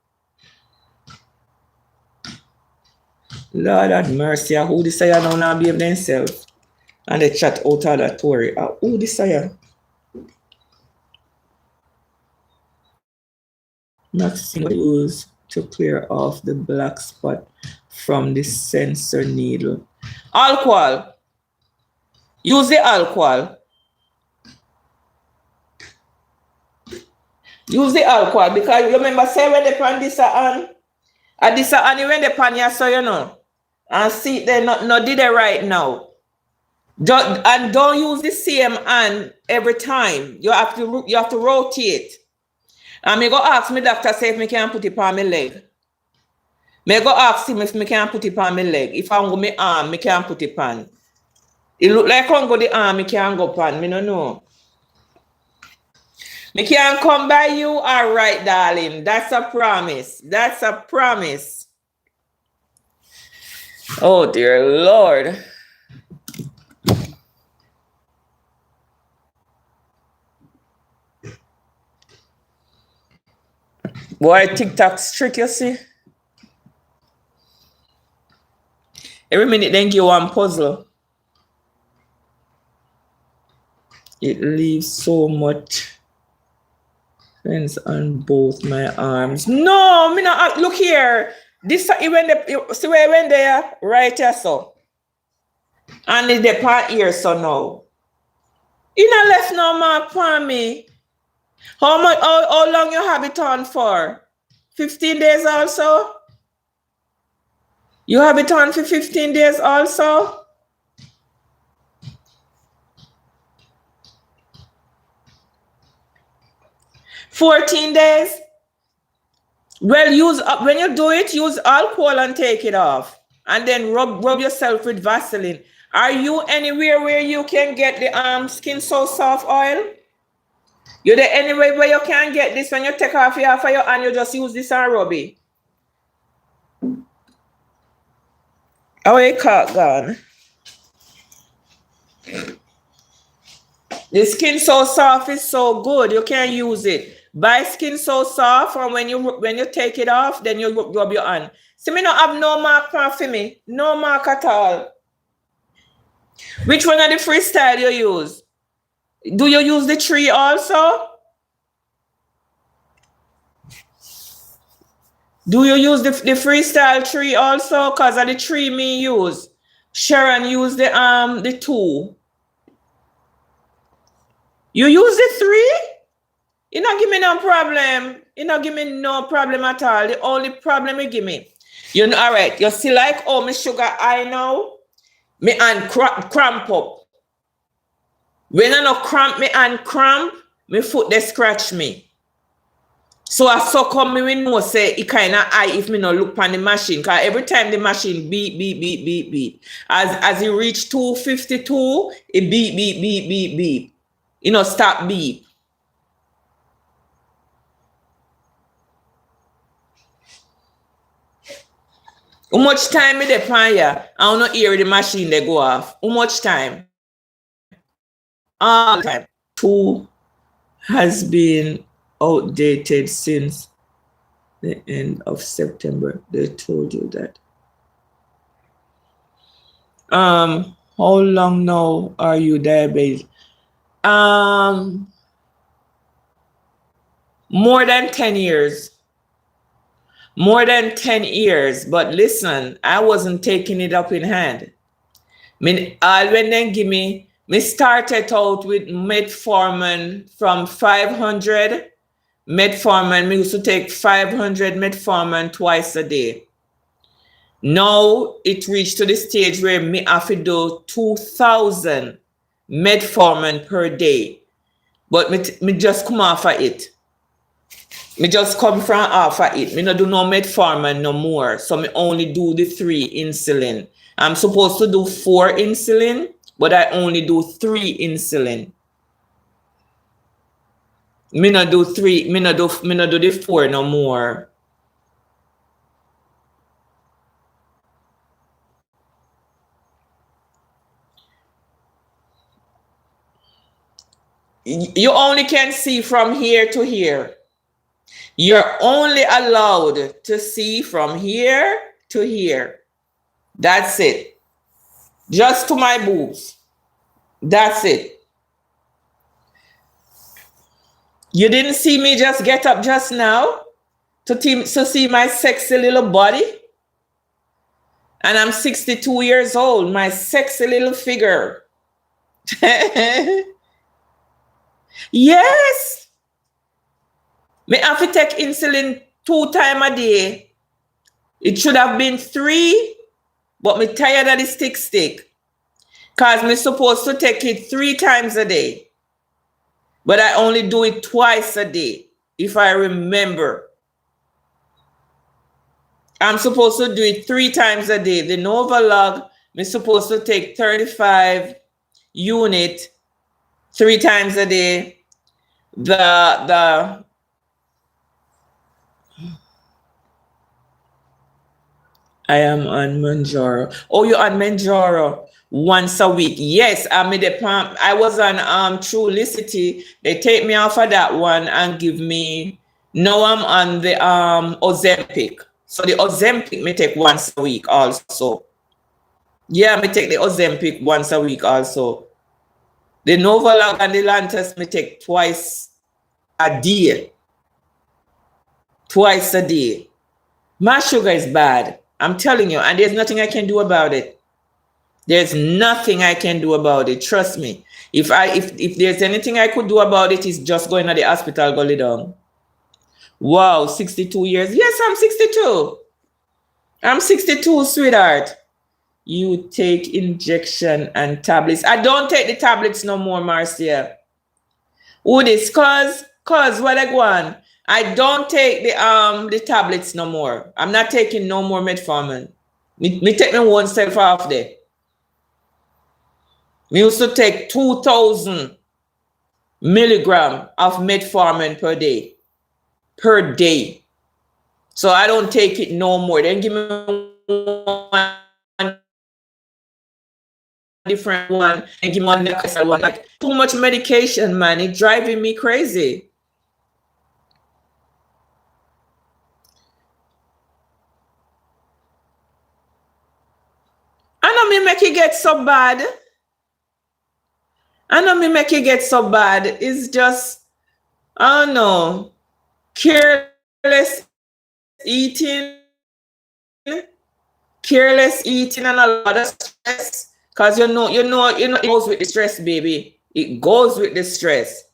Lord have mercy. Who this I don't now behave themselves? And they chat out of that story. Who this I? Nothing use to clear off the black spot from the sensor needle. Alcohol. Use the alcohol. Use the alcohol because you remember say when they pan this on. And this on when they pan here, so you know. And see they not did it right now. Don't use the same hand every time. You have to rotate. And me go ask me doctor say if me can put it on my leg. Me go ask him if me can put it on my leg. If I go my arm, me can put it on. It look like I go the arm, me can go pan. Me no know. Me can't come by you. All right, darling. That's a promise. That's a promise. Oh, dear Lord. Boy, TikTok's trick, you see? Every minute they give you one puzzle. It leaves so much friends on both my arms. No, me not. Look here. This even the see where when there right here so. And it's the part here so now. You not left no mark for me. How long you have it on for? 15 days also? You have it on for 15 days also? $14 days? Well, use when you do it, use alcohol and take it off. And then rub yourself with Vaseline. Are you anywhere where you can get the Skin So Soft oil? You're there anywhere where you can get this when you take off your hand, you just use this and rub it. Oh, it can't gone. The Skin So Soft is so good. You can use it. Buy Skin So Soft, and when you take it off, then you rub your hand. See, me not have no mark for me. No mark at all. Which one of the Freestyle you use? Do you use the tree also? Do you use the Freestyle tree also? Because of the tree me use. Sharon use the 2. You use the 3? You not give me no problem. You not give me no problem at all. The only problem you give me. You know, all right. You see like, oh, my sugar, I know. Me and cramp up. When I no cramp me and cramp, my foot they scratch me. So I suck on me when no say it kind of high if me no look on the machine. Cause every time the machine beep, beep, beep, beep, beep. As it reach 252, it beep, beep, beep, beep, beep. You know, stop beep. How much time me dey pan ya? I don't hear the machine they go off. How much time? All the time. 2 has been outdated since the end of September. They told you that. How long now are you diabetic? More than 10 years. More than 10 years. But listen, I wasn't taking it up in hand. When they give me started out with metformin from 500 metformin. Me used to take 500 metformin twice a day. Now it reached to the stage where me have to do 2,000 metformin per day. But me just come off of it. Me just come from off of it. Me not do no metformin no more. So me only do the 3 insulin. I'm supposed to do 4 insulin, but I only do 3 insulin. Me not do 3. Me not do the 4 no more. You only can see from here to here. You're only allowed to see from here to here. That's it. Just to my boobs. That's it. You didn't see me just get up just now to see my sexy little body? And I'm 62 years old, my sexy little figure. Yes. Me have to take insulin 2 times a day. It should have been 3, but me tired of the stick. Because me supposed to take it 3 times a day. But I only do it twice a day, if I remember. I'm supposed to do it 3 times a day. The Novolog, me supposed to take 35 units 3 times a day. the I am on Manjaro. Oh, you're on Manjaro once a week. Yes, I'm in the pump. I was on Trulicity. They take me off of that one and give me. Now I'm on the Ozempic. So the Ozempic me take once a week also. Yeah, me take the Ozempic once a week also. The Novolog and the Lantus me take twice a day. Twice a day. My sugar is bad. I'm telling you, and there's nothing I can do about it. There's nothing I can do about it. Trust me. If there's anything I could do about it, is just going to the hospital, go lay down. Wow, 62 years. Yes, I'm 62. I'm 62, sweetheart. You take injection and tablets. I don't take the tablets no more, Marcia. Who this? Cause what I go on? I don't take the tablets no more. I'm not taking no more metformin. Me take me oneself off there. Me used to take 2,000 milligram of metformin per day. Per day. So I don't take it no more. Then give me one different one and give me one next one. Like too much medication, man. It's driving me crazy. I know me make it get so bad. I know me make it get so bad. It's just, I don't know, careless eating and a lot of stress. Cause you know, it goes with the stress, baby. It goes with the stress.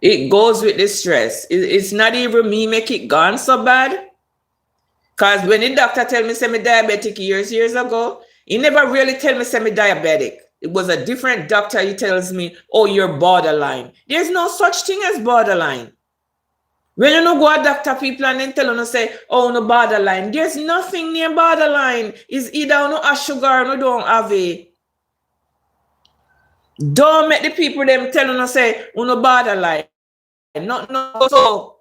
It goes with the stress. It's not even me make it gone so bad. Cause when the doctor tell me say me diabetic years ago, he never really tell me say me diabetic. It was a different doctor. He tells me, oh, you're borderline. There's no such thing as borderline. When you know go a doctor people and then tell you say, oh, no borderline. There's nothing near borderline. It's either no a sugar or no don't have it. Don't make the people them tell you say, oh, no borderline. No, so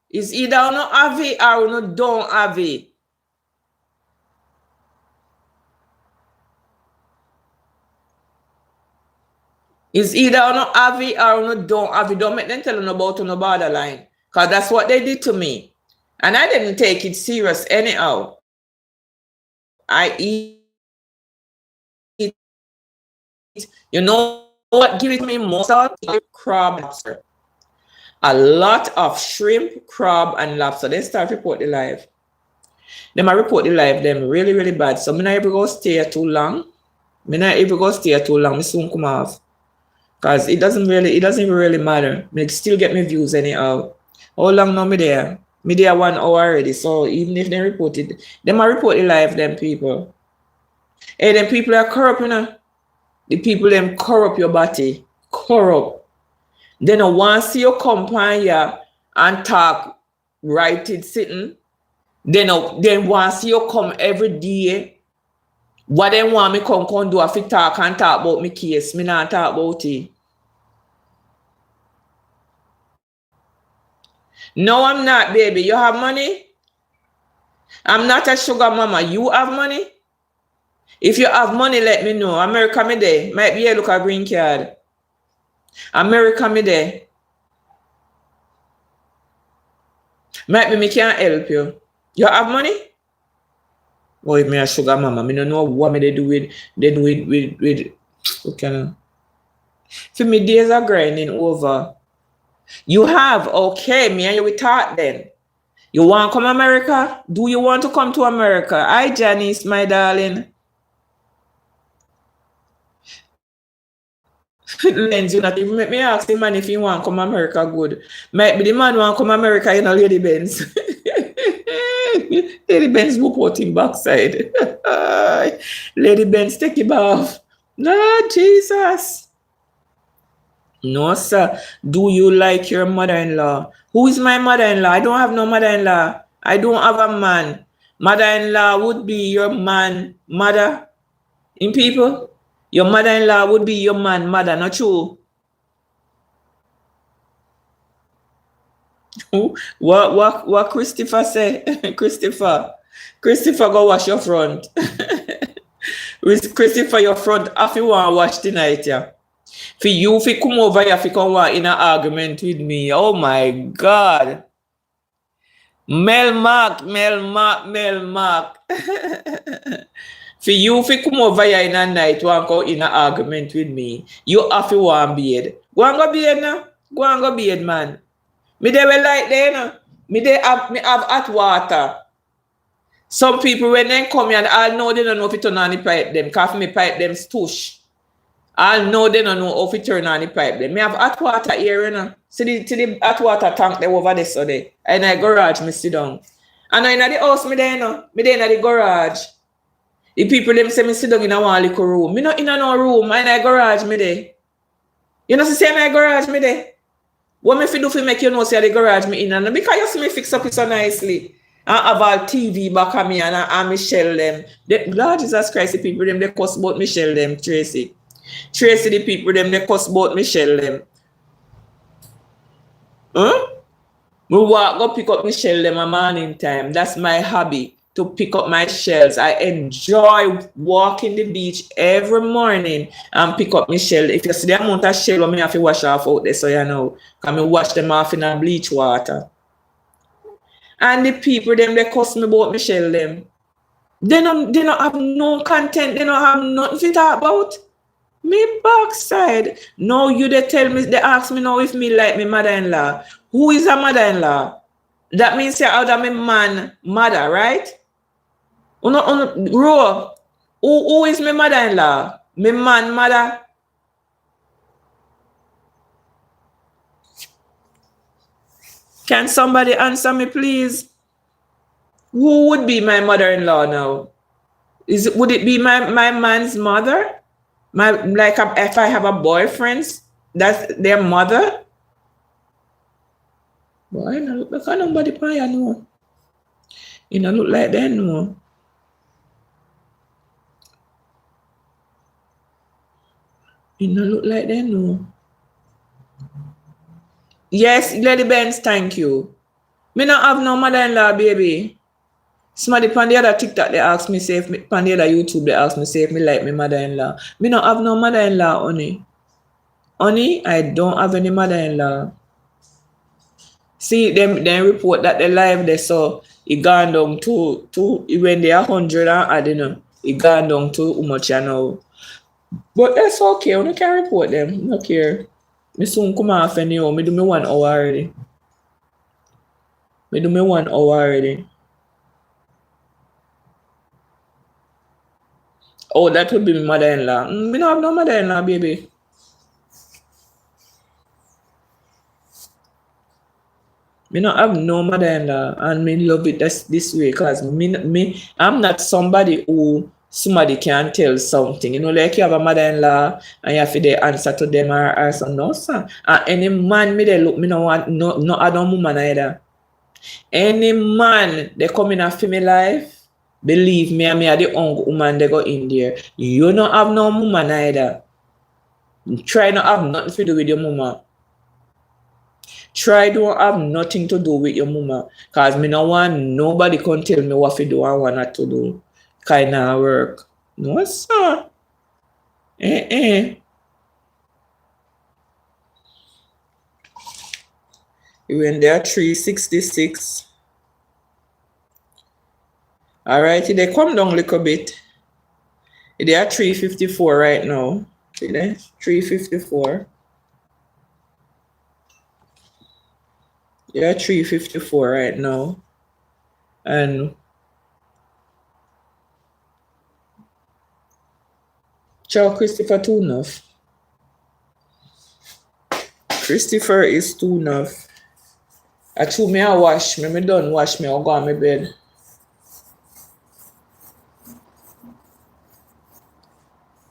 it's either no have it or no don't have it. It's either no have it or no don't have it. Don't make them tell you about no borderline. Because that's what they did to me. And I didn't take it serious anyhow. I eat, you know what give it me most of? Crab lobster. A lot of shrimp, crab, and lobster. They start report the life. Them I report the life them really, really bad. So me not ever go stay too long. Me soon come off. Because it doesn't even really matter. Me still get my views anyhow. How long now me there? Me there 1 hour already. So even if they report it, them I report the life, them people. Hey, them people are corrupt, you know. The people them corrupt your body. Corrupt. Then once you come here and talk right it sitting, then once you come every day, what they want me come do if you talk and talk about me case, me not talk about it. No, I'm not, baby. You have money? I'm not a sugar mama. You have money? If you have money, let me know. America me there. Might be a look at green card. America me there. Might be me can't help you. You have money? Boy, me a sugar mama. Me don't know what me they do with okay. For me days are grinding over. You have, okay, me and you we talk then. You want to come America? Do you want to come to America? Hi, Janice, my darling. Lens, you not even make me ask the man if he want to come America good. Might be the man want to come America, you know, Lady Benz. Lady Benz will put him backside. Lady Benz, take him off. No, Jesus. No, sir. Do you like your mother-in-law? Who is my mother-in-law? I don't have no mother-in-law. I don't have a man. Mother-in-law would be your man, mother. In people, your mother-in-law would be your man, mother. Not true. What Christopher say? Christopher go wash your front. Christopher, your front if you want to watch tonight, yeah. For you, if you come over here, if you come in an argument with me, oh my God. Melmark. For you, if you come over here in a night, want to go in an argument with me, you have to want bed. Go and go bed now. Go and go bed, man. Me they will like there, no. Me have hot water. Some people when they come here, and I know they don't know if it turn on the pipe them. Cause me pipe them stush. I know they don't know if it turn on the pipe them. Me have hot water here, you know. See the hot water tank there over there so there. And in the garage me sit down. And in the house me there, no. Me there in the garage. The people them say me sit down in a one little room. Me not in no room. In the garage me there. You know see my garage me there. What me fi do fi make you know say the garage me in and because you see me fix up it so nicely. And have all TV back at me and Michelle them. Lord Jesus Christ, the people them they cuss about Michelle them, Tracy. Tracy the people them they cuss about Michelle them. Huh? Me walk go pick up Michelle them a morning time. That's my hobby. To pick up my shells. I enjoy walking the beach every morning and pick up my shell. If you see the amount of shell I have to wash off out there, so you know, can me wash them off in a bleach water. And the people them they cuss me about my shell them. They don't have no content, they don't have nothing to talk about. Me backside. No, you they tell me, they ask me now if me like my mother-in-law. Who is a mother-in-law? That means you're out of my man, mother, right? Who is my mother-in-law? My man, mother? Can somebody answer me, please? Who would be my mother-in-law now? Would it be my man's mother? If I have a boyfriend, that's their mother? Boy, it don't look like nobody pay you know. It don't look like that no. It don't look like that no. Yes, Lady Benz, thank you. Me not have no mother-in-law, baby. Somebody on the other TikTok, they ask me, say, on the other YouTube, they ask me, say, if me like my mother-in-law. Me not have no mother-in-law, honey. Honey, I don't have any mother-in-law. See, them report that they live there, so it gone down to when they are 100 and I don't know, it gone down to how much you know. But that's okay, I can report them. I don't care. Me soon come off anyhow. Me do me 1 hour already. Oh, that would be my mother-in-law. Me don't have no mother-in-law, baby. Me not have no mother-in-law, and me love it this way because I'm not somebody who somebody can tell something. You know, like you have a mother-in-law and you have to answer to them or so. No, sir. And any man me they look, me no want no other woman either. Any man they come in a female life, believe me, I the only woman they go in there. You don't have no woman either. Try not have nothing to do with your mama. Try don't have nothing to do with your mama. Cause me no want nobody can tell me what to do and what not to do. Kind of work. No, sir. When they are 366. Alright, they come down a little bit. They are 354 right now. See there? 354. They are 354 right now. And Ciao, Christopher too enough. Christopher is too enough. I chew me a wash me done wash me, I'll go on my bed.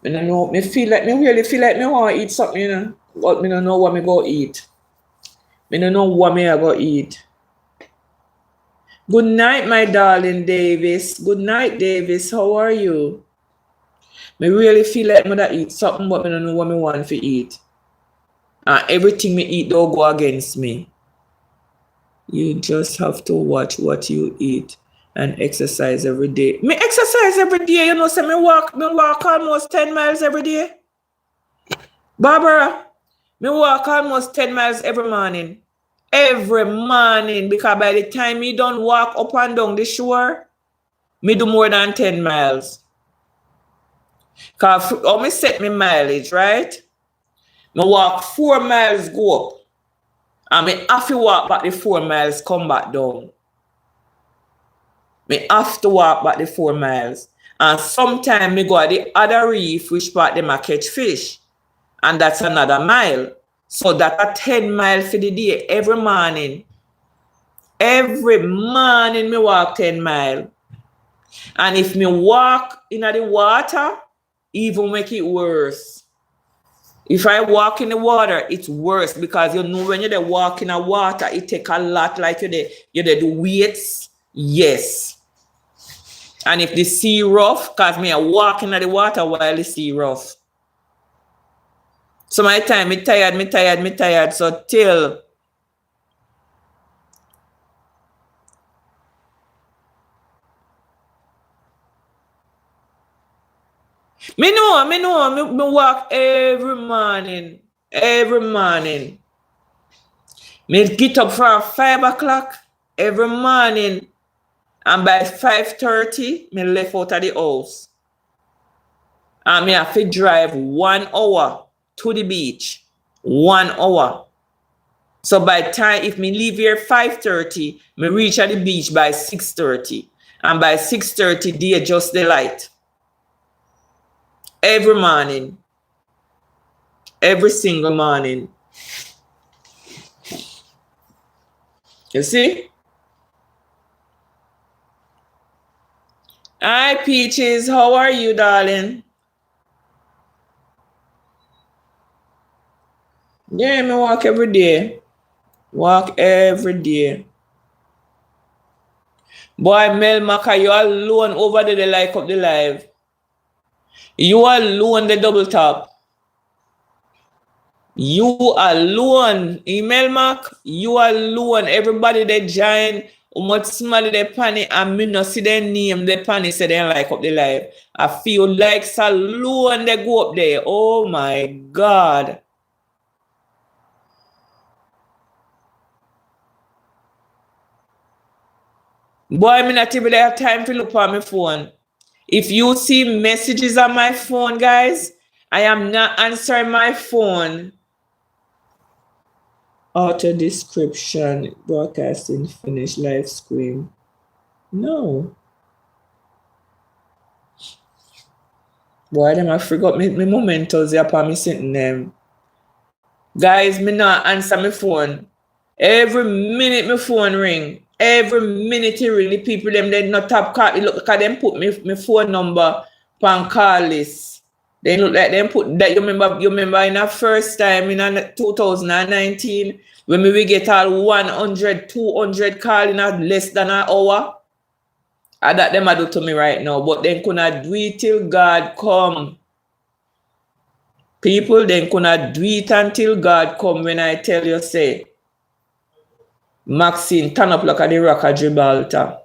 I don't know, me really feel like me want to eat something, you know. But me don't know what me go eat. Me don't know what me I go eat. Good night, my darling Davis. Good night, Davis. How are you? Me really feel like me that eat something, but me don't know what me want to eat. And everything me eat don't go against me. You just have to watch what you eat and exercise every day. Me exercise every day, you know, so me walk almost 10 miles every day. Barbara, me walk almost 10 miles every morning. Every morning, because by the time me don't walk up and down the shore, me do more than 10 miles. Because I me set me mileage, right? Me walk 4 miles, go up. And me have to walk back the 4 miles, come back down. Me have to walk back the 4 miles. And sometimes me go at the other reef, which part them a catch fish. And that's another mile. So that's a 10 mile for the day every morning. Every morning me walk 10 mile. And if me walk in the water, even make it worse. If I walk in the water, it's worse because you know when you walk in the water, it take a lot, like you do weights. Yes. And if the sea rough, because me I walk in the water while the sea rough. So my time, me tired. So till me walk every morning. Me get up from 5 o'clock every morning. And by 5:30, me left out of the house. And me have to drive 1 hour to the beach. 1 hour. So by time, if me leave here 5:30, me reach at the beach by 6:30. And by 6:30, they adjust the light. Every morning. Every single morning. You see? Hi, Peaches. How are you, darling? Yeah, me walk every day. Walk every day. Boy, Mel Maka, you alone over there, they like up the live. You alone, the double tap. You alone. Email Mac, you alone. Everybody they join. Much somebody they panic and me not see their name, they panic say they like up the live. I feel like alone they go up there. Oh my God. Boy, I not even have time to look on my phone. If you see messages on my phone, guys, I am not answering my phone. Auto description, broadcasting, finish, live screen. No. Boy, them I forgot me mementos upon me sitting them. Guys, me not answer my phone. Every minute my phone ring. Every minute it ring. The people them they not tap card. Look at them put my phone number on call list. They look like them put that. You remember in the first time in 2019 when we get all 100, 200 call in a less than an hour. And that them I do to me right now. But then could not do it till God come. People then could not do it until God come when I tell you say, Maxine, turn up like at the rock of Gibraltar.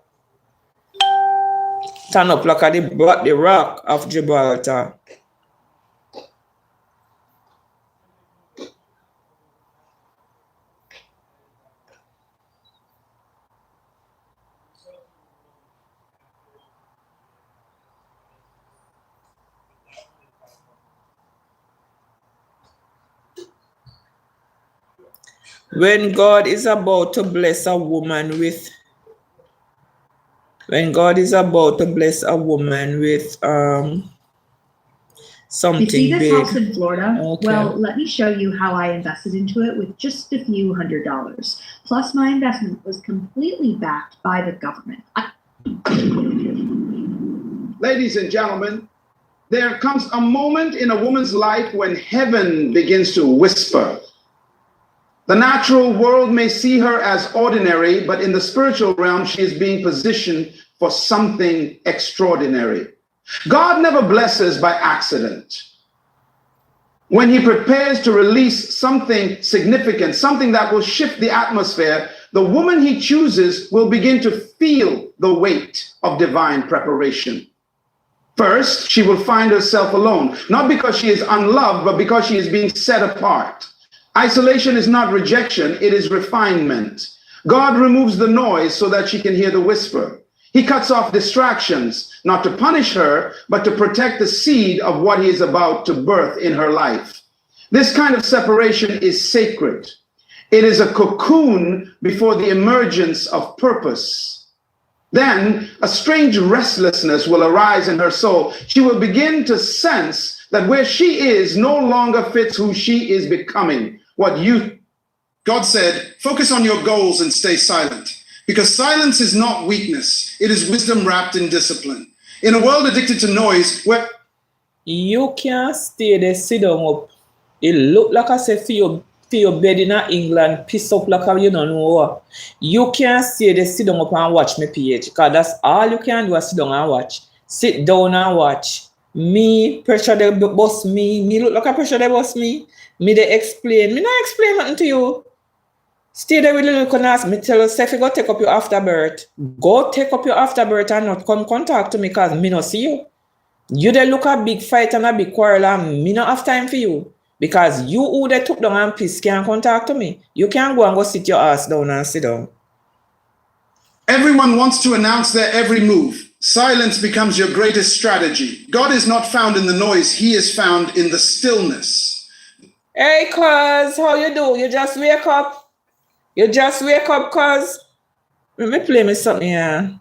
Turn up like at the rock of Gibraltar. When God is about to bless a woman with something you see this big. house in Florida? Okay. Well, let me show you how I invested into it with just a few $100. Plus, my investment was completely backed by the government. Ladies and gentlemen, there comes a moment in a woman's life when heaven begins to whisper. The natural world may see her as ordinary, but in the spiritual realm, she is being positioned for something extraordinary. God never blesses by accident. When he prepares to release something significant, something that will shift the atmosphere, the woman he chooses will begin to feel the weight of divine preparation. First, she will find herself alone, not because she is unloved, but because she is being set apart. Isolation is not rejection, it is refinement. God removes the noise so that she can hear the whisper. He cuts off distractions, not to punish her, but to protect the seed of what he is about to birth in her life. This kind of separation is sacred. It is a cocoon before the emergence of purpose. Then a strange restlessness will arise in her soul. She will begin to sense that where she is no longer fits who she is becoming. God said, focus on your goals and stay silent. Because silence is not weakness. It is wisdom wrapped in discipline. In a world addicted to noise, where You can't stay there, sit down up. It look like I say for your bed in England, piss up like you don't know what. You can't stay there, sit down up and watch me PH. Because that's all you can do is sit down and watch. Sit down and watch. Me, pressure the boss me. Me look like a pressure the boss me. Me they explain. Me not explain nothing to you. Stay there with little conas. Me tell you, Steffi, go take up your afterbirth. Go take up your afterbirth and not come contact to me because me not see you. You they look a big fight and a big quarrel and me not have time for you. Because you who they took down and piss can't contact to me. You can't go and go sit your ass down and sit down. everyone wants to announce their every move, silence becomes your greatest strategy. God is not found in the noise. He is found in the stillness. Hey, cuz, how you do? You just wake up? You just wake up, cuz? Let me play me something here.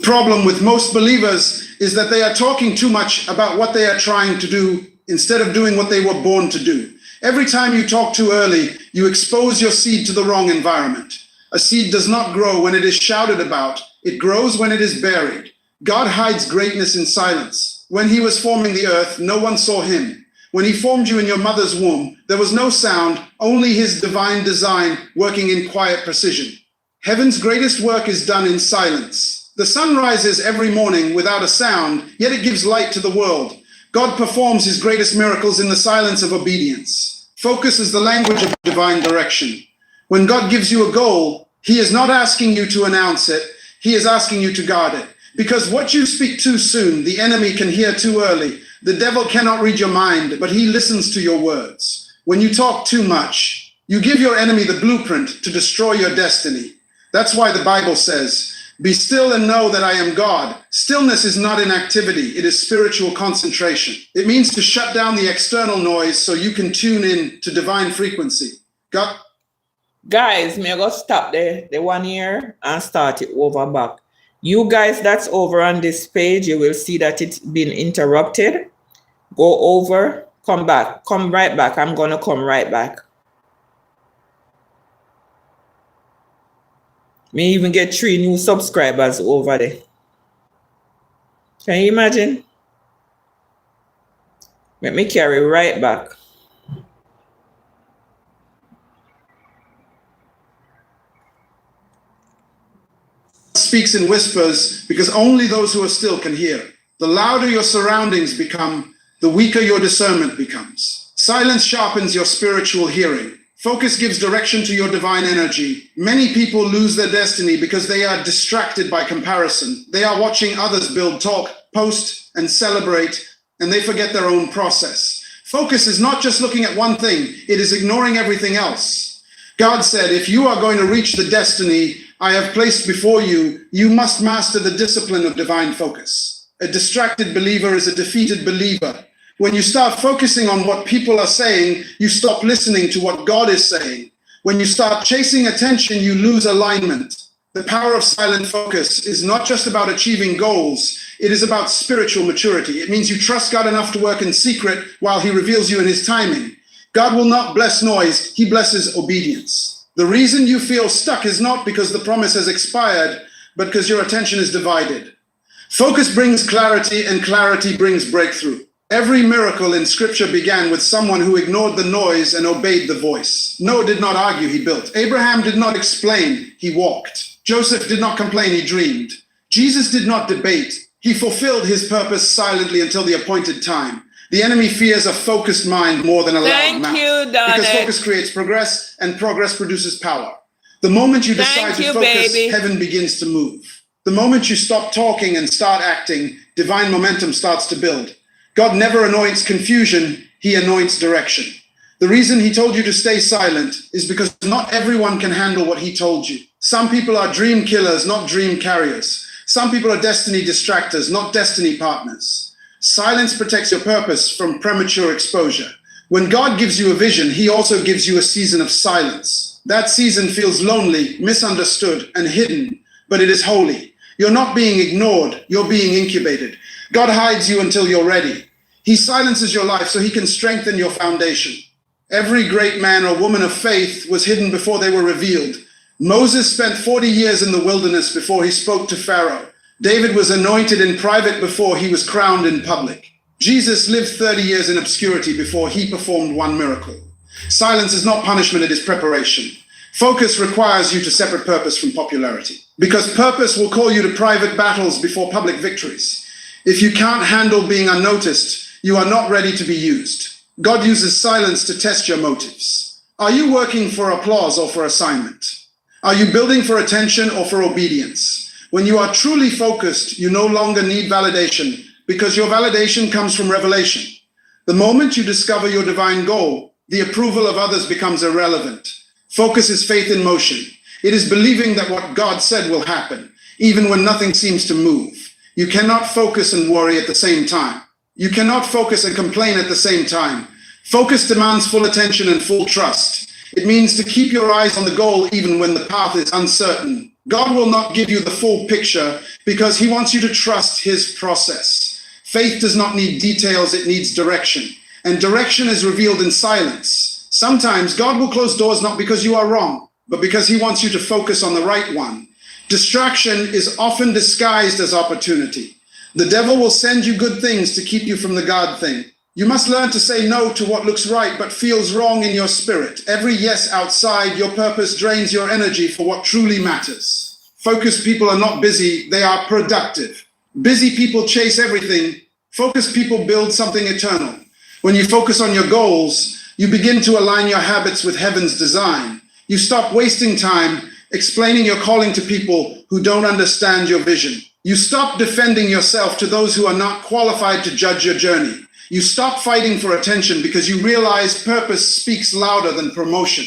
Problem with most believers is that they are talking too much about what they are trying to do instead of doing what they were born to do. Every time you talk too early, you expose your seed to the wrong environment. A seed does not grow when it is shouted about. It grows when it is buried. God hides greatness in silence. When he was forming the earth, no one saw him. When he formed you in your mother's womb, there was no sound, only his divine design working in quiet precision. Heaven's greatest work is done in silence. The sun rises every morning without a sound, yet it gives light to the world. God performs his greatest miracles in the silence of obedience. Focus is the language of divine direction. When God gives you a goal, he is not asking you to announce it. He is asking you to guard it. Because what you speak too soon, the enemy can hear too early. The devil cannot read your mind, but he listens to your words. When you talk too much, you give your enemy the blueprint to destroy your destiny. That's why the Bible says, "Be still and know that I am God." Stillness is not inactivity, it is spiritual concentration. It means to shut down the external noise so you can tune in to divine frequency. God. Guys, may I go stop the 1 year and start it over back. You guys that's over on this page, you will see that it's been interrupted. Go over, come back, come right back. I'm going to come right back. May even get 3 new subscribers over there. Can you imagine? Let me carry right back. Speaks in whispers because only those who are still can hear. The louder your surroundings become, the weaker your discernment becomes. Silence sharpens your spiritual hearing. Focus gives direction to your divine energy. Many people lose their destiny because they are distracted by comparison. They are watching others build, talk, post, and celebrate, and they forget their own process. Focus is not just looking at one thing, it is ignoring everything else. God said, if you are going to reach the destiny I have placed before you, you must master the discipline of divine focus. A distracted believer is a defeated believer. When you start focusing on what people are saying, you stop listening to what God is saying. When you start chasing attention, you lose alignment. The power of silent focus is not just about achieving goals, it is about spiritual maturity. It means you trust God enough to work in secret while he reveals you in his timing. God will not bless noise, he blesses obedience. The reason you feel stuck is not because the promise has expired, but because your attention is divided. Focus brings clarity, and clarity brings breakthrough. Every miracle in scripture began with someone who ignored the noise and obeyed the voice. Noah did not argue, he built. Abraham did not explain, he walked. Joseph did not complain, he dreamed. Jesus did not debate, he fulfilled his purpose silently until the appointed time. The enemy fears a focused mind more than a loud mouth. Thank you, Donna. Because focus creates progress, and progress produces power. The moment you Thank decide you, to focus, baby. heaven begins to move. The moment you stop talking and start acting, divine momentum starts to build. God never anoints confusion, he anoints direction. The reason he told you to stay silent is because not everyone can handle what he told you. Some people are dream killers, not dream carriers. Some people are destiny distractors, not destiny partners. Silence protects your purpose from premature exposure. When God gives you a vision, he also gives you a season of silence. That season feels lonely, misunderstood, and hidden, but it is holy. You're not being ignored, you're being incubated. God hides you until you're ready. He silences your life so he can strengthen your foundation. Every great man or woman of faith was hidden before they were revealed. Moses spent 40 years in the wilderness before he spoke to Pharaoh. David was anointed in private before he was crowned in public. Jesus lived 30 years in obscurity before he performed one miracle. Silence is not punishment, it is preparation. Focus requires you to separate purpose from popularity, because purpose will call you to private battles before public victories. If you can't handle being unnoticed, you are not ready to be used. God uses silence to test your motives. Are you working for applause or for assignment? Are you building for attention or for obedience? When you are truly focused, you no longer need validation, because your validation comes from revelation. The moment you discover your divine goal, the approval of others becomes irrelevant. Focus is faith in motion. It is believing that what God said will happen, even when nothing seems to move. You cannot focus and worry at the same time. You cannot focus and complain at the same time. Focus demands full attention and full trust. It means to keep your eyes on the goal even when the path is uncertain. God will not give you the full picture because he wants you to trust his process. Faith does not need details, it needs direction. And direction is revealed in silence. Sometimes God will close doors not because you are wrong, but because he wants you to focus on the right one. Distraction is often disguised as opportunity. The devil will send you good things to keep you from the God thing. You must learn to say no to what looks right but feels wrong in your spirit. Every yes outside your purpose drains your energy for what truly matters. Focused people are not busy, they are productive. Busy people chase everything. Focused people build something eternal. When you focus on your goals, you begin to align your habits with heaven's design. You stop wasting time explaining your calling to people who don't understand your vision. You stop defending yourself to those who are not qualified to judge your journey. You stop fighting for attention because you realize purpose speaks louder than promotion.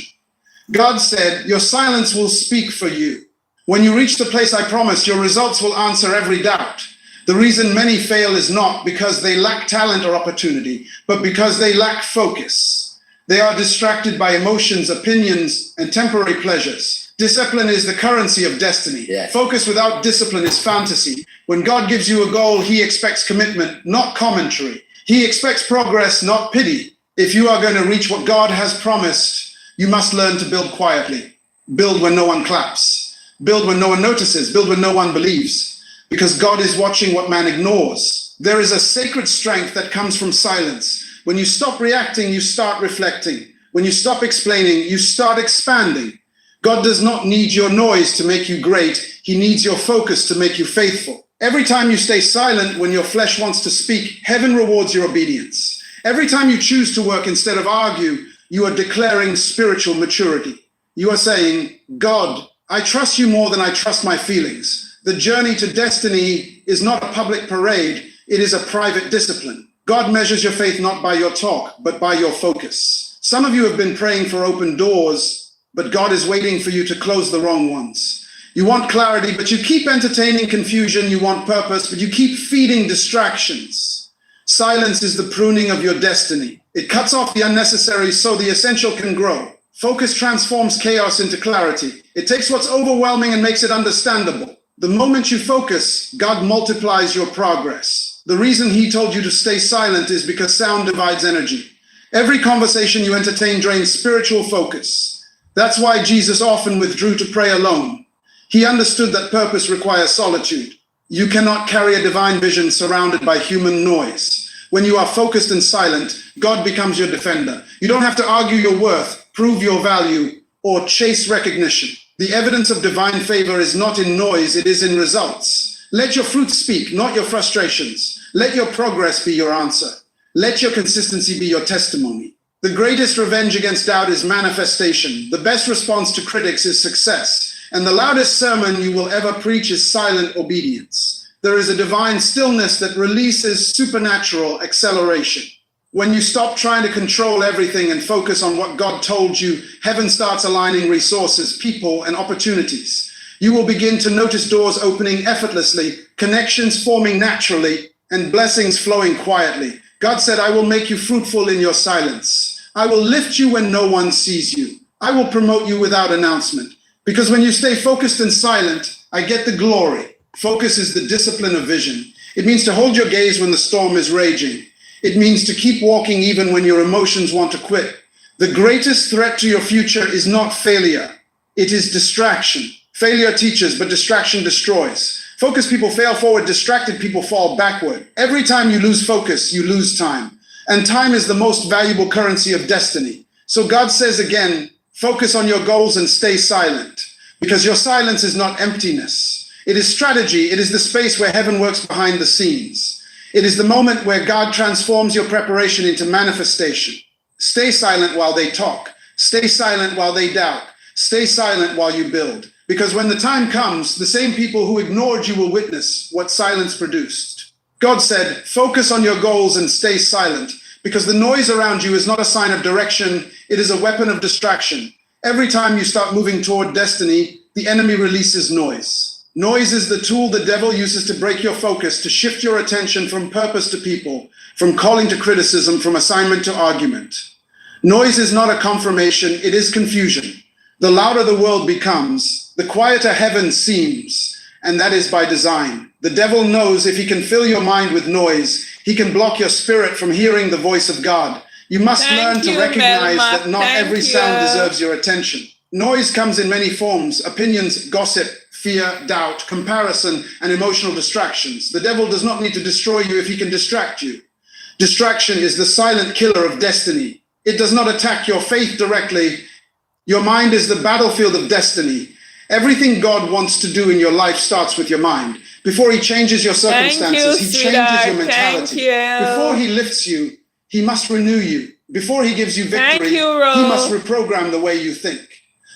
God said, your silence will speak for you. When you reach the place I promised, your results will answer every doubt. The reason many fail is not because they lack talent or opportunity, but because they lack focus. They are distracted by emotions, opinions, and temporary pleasures. Discipline is the currency of destiny. Yeah. Focus without discipline is fantasy. When God gives you a goal, he expects commitment, not commentary. He expects progress, not pity. If you are going to reach what God has promised, you must learn to build quietly. Build when no one claps. Build when no one notices. Build when no one believes. Because God is watching what man ignores. There is a sacred strength that comes from silence. When you stop reacting, you start reflecting. When you stop explaining, you start expanding. God does not need your noise to make you great. He needs your focus to make you faithful. Every time you stay silent when your flesh wants to speak, heaven rewards your obedience. Every time you choose to work instead of argue, you are declaring spiritual maturity. You are saying, God, I trust you more than I trust my feelings. The journey to destiny is not a public parade. It is a private discipline. God measures your faith not by your talk, but by your focus. Some of you have been praying for open doors, but God is waiting for you to close the wrong ones. You want clarity, but you keep entertaining confusion. You want purpose, but you keep feeding distractions. Silence is the pruning of your destiny. It cuts off the unnecessary so the essential can grow. Focus transforms chaos into clarity. It takes what's overwhelming and makes it understandable. The moment you focus, God multiplies your progress. The reason he told you to stay silent is because sound divides energy. Every conversation you entertain drains spiritual focus. That's why Jesus often withdrew to pray alone. He understood that purpose requires solitude. You cannot carry a divine vision surrounded by human noise. When you are focused and silent, God becomes your defender. You don't have to argue your worth, prove your value, or chase recognition. The evidence of divine favor is not in noise, it is in results. Let your fruit speak, not your frustrations. Let your progress be your answer. Let your consistency be your testimony. The greatest revenge against doubt is manifestation. The best response to critics is success. And the loudest sermon you will ever preach is silent obedience. There is a divine stillness that releases supernatural acceleration. When you stop trying to control everything and focus on what God told you, heaven starts aligning resources, people, and opportunities. You will begin to notice doors opening effortlessly, connections forming naturally, and blessings flowing quietly. God said, I will make you fruitful in your silence. I will lift you when no one sees you. I will promote you without announcement. Because when you stay focused and silent, I get the glory. Focus is the discipline of vision. It means to hold your gaze when the storm is raging. It means to keep walking even when your emotions want to quit. The greatest threat to your future is not failure. It is distraction. Failure teaches, but distraction destroys. Focused people fail forward, distracted people fall backward. Every time you lose focus, you lose time. And time is the most valuable currency of destiny. So God says again, focus on your goals and stay silent, because your silence is not emptiness. It is strategy. It is the space where heaven works behind the scenes. It is the moment where God transforms your preparation into manifestation. Stay silent while they talk. Stay silent while they doubt. Stay silent while you build. Because when the time comes, the same people who ignored you will witness what silence produced. God said, focus on your goals and stay silent, because the noise around you is not a sign of direction. It is a weapon of distraction. Every time you start moving toward destiny, the enemy releases noise. Noise is the tool the devil uses to break your focus, to shift your attention from purpose to people, from calling to criticism, from assignment to argument. Noise is not a confirmation, it is confusion. The louder the world becomes, the quieter heaven seems, and that is by design. The devil knows if he can fill your mind with noise, he can block your spirit from hearing the voice of God. You must learn to recognize that not every sound deserves your attention. Noise comes in many forms: opinions, gossip, fear, doubt, comparison, and emotional distractions. The devil does not need to destroy you if he can distract you. Distraction is the silent killer of destiny. It does not attack your faith directly. Your mind is the battlefield of destiny. Everything God wants to do in your life starts with your mind. Before he changes your circumstances, he changes your mentality. Before he lifts you, he must renew you. Before he gives you victory, he must reprogram the way you think.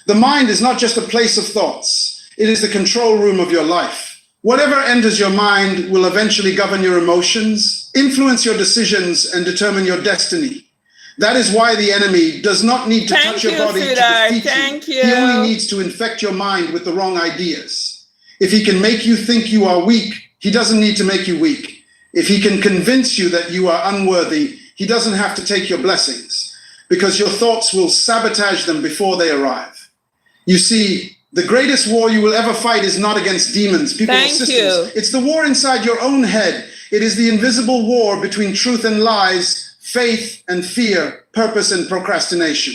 The mind is not just a place of thoughts. It is the control room of your life. Whatever enters your mind will eventually govern your emotions, influence your decisions, and determine your destiny. That is why the enemy does not need to touch your body to defeat you. He only needs to infect your mind with the wrong ideas. If he can make you think you are weak, he doesn't need to make you weak. If he can convince you that you are unworthy, he doesn't have to take your blessings, because your thoughts will sabotage them before they arrive. You see, the greatest war you will ever fight is not against demons, people, or systems. It's the war inside your own head. It is the invisible war between truth and lies, faith and fear, purpose and procrastination.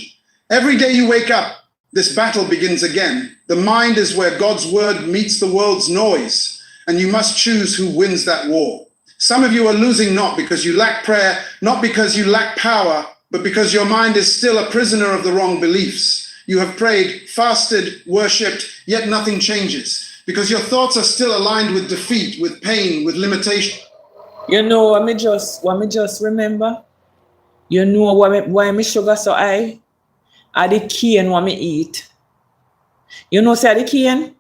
Every day you wake up, this battle begins again. The mind is where God's word meets the world's noise, and you must choose who wins that war. Some of you are losing not because you lack prayer, not because you lack power, but because your mind is still a prisoner of the wrong beliefs. You have prayed, fasted, worshipped, yet nothing changes, because your thoughts are still aligned with defeat, with pain, with limitation. You know what me just remember? You know why me sugar so high? Are the cane what me eat. You know say the cane?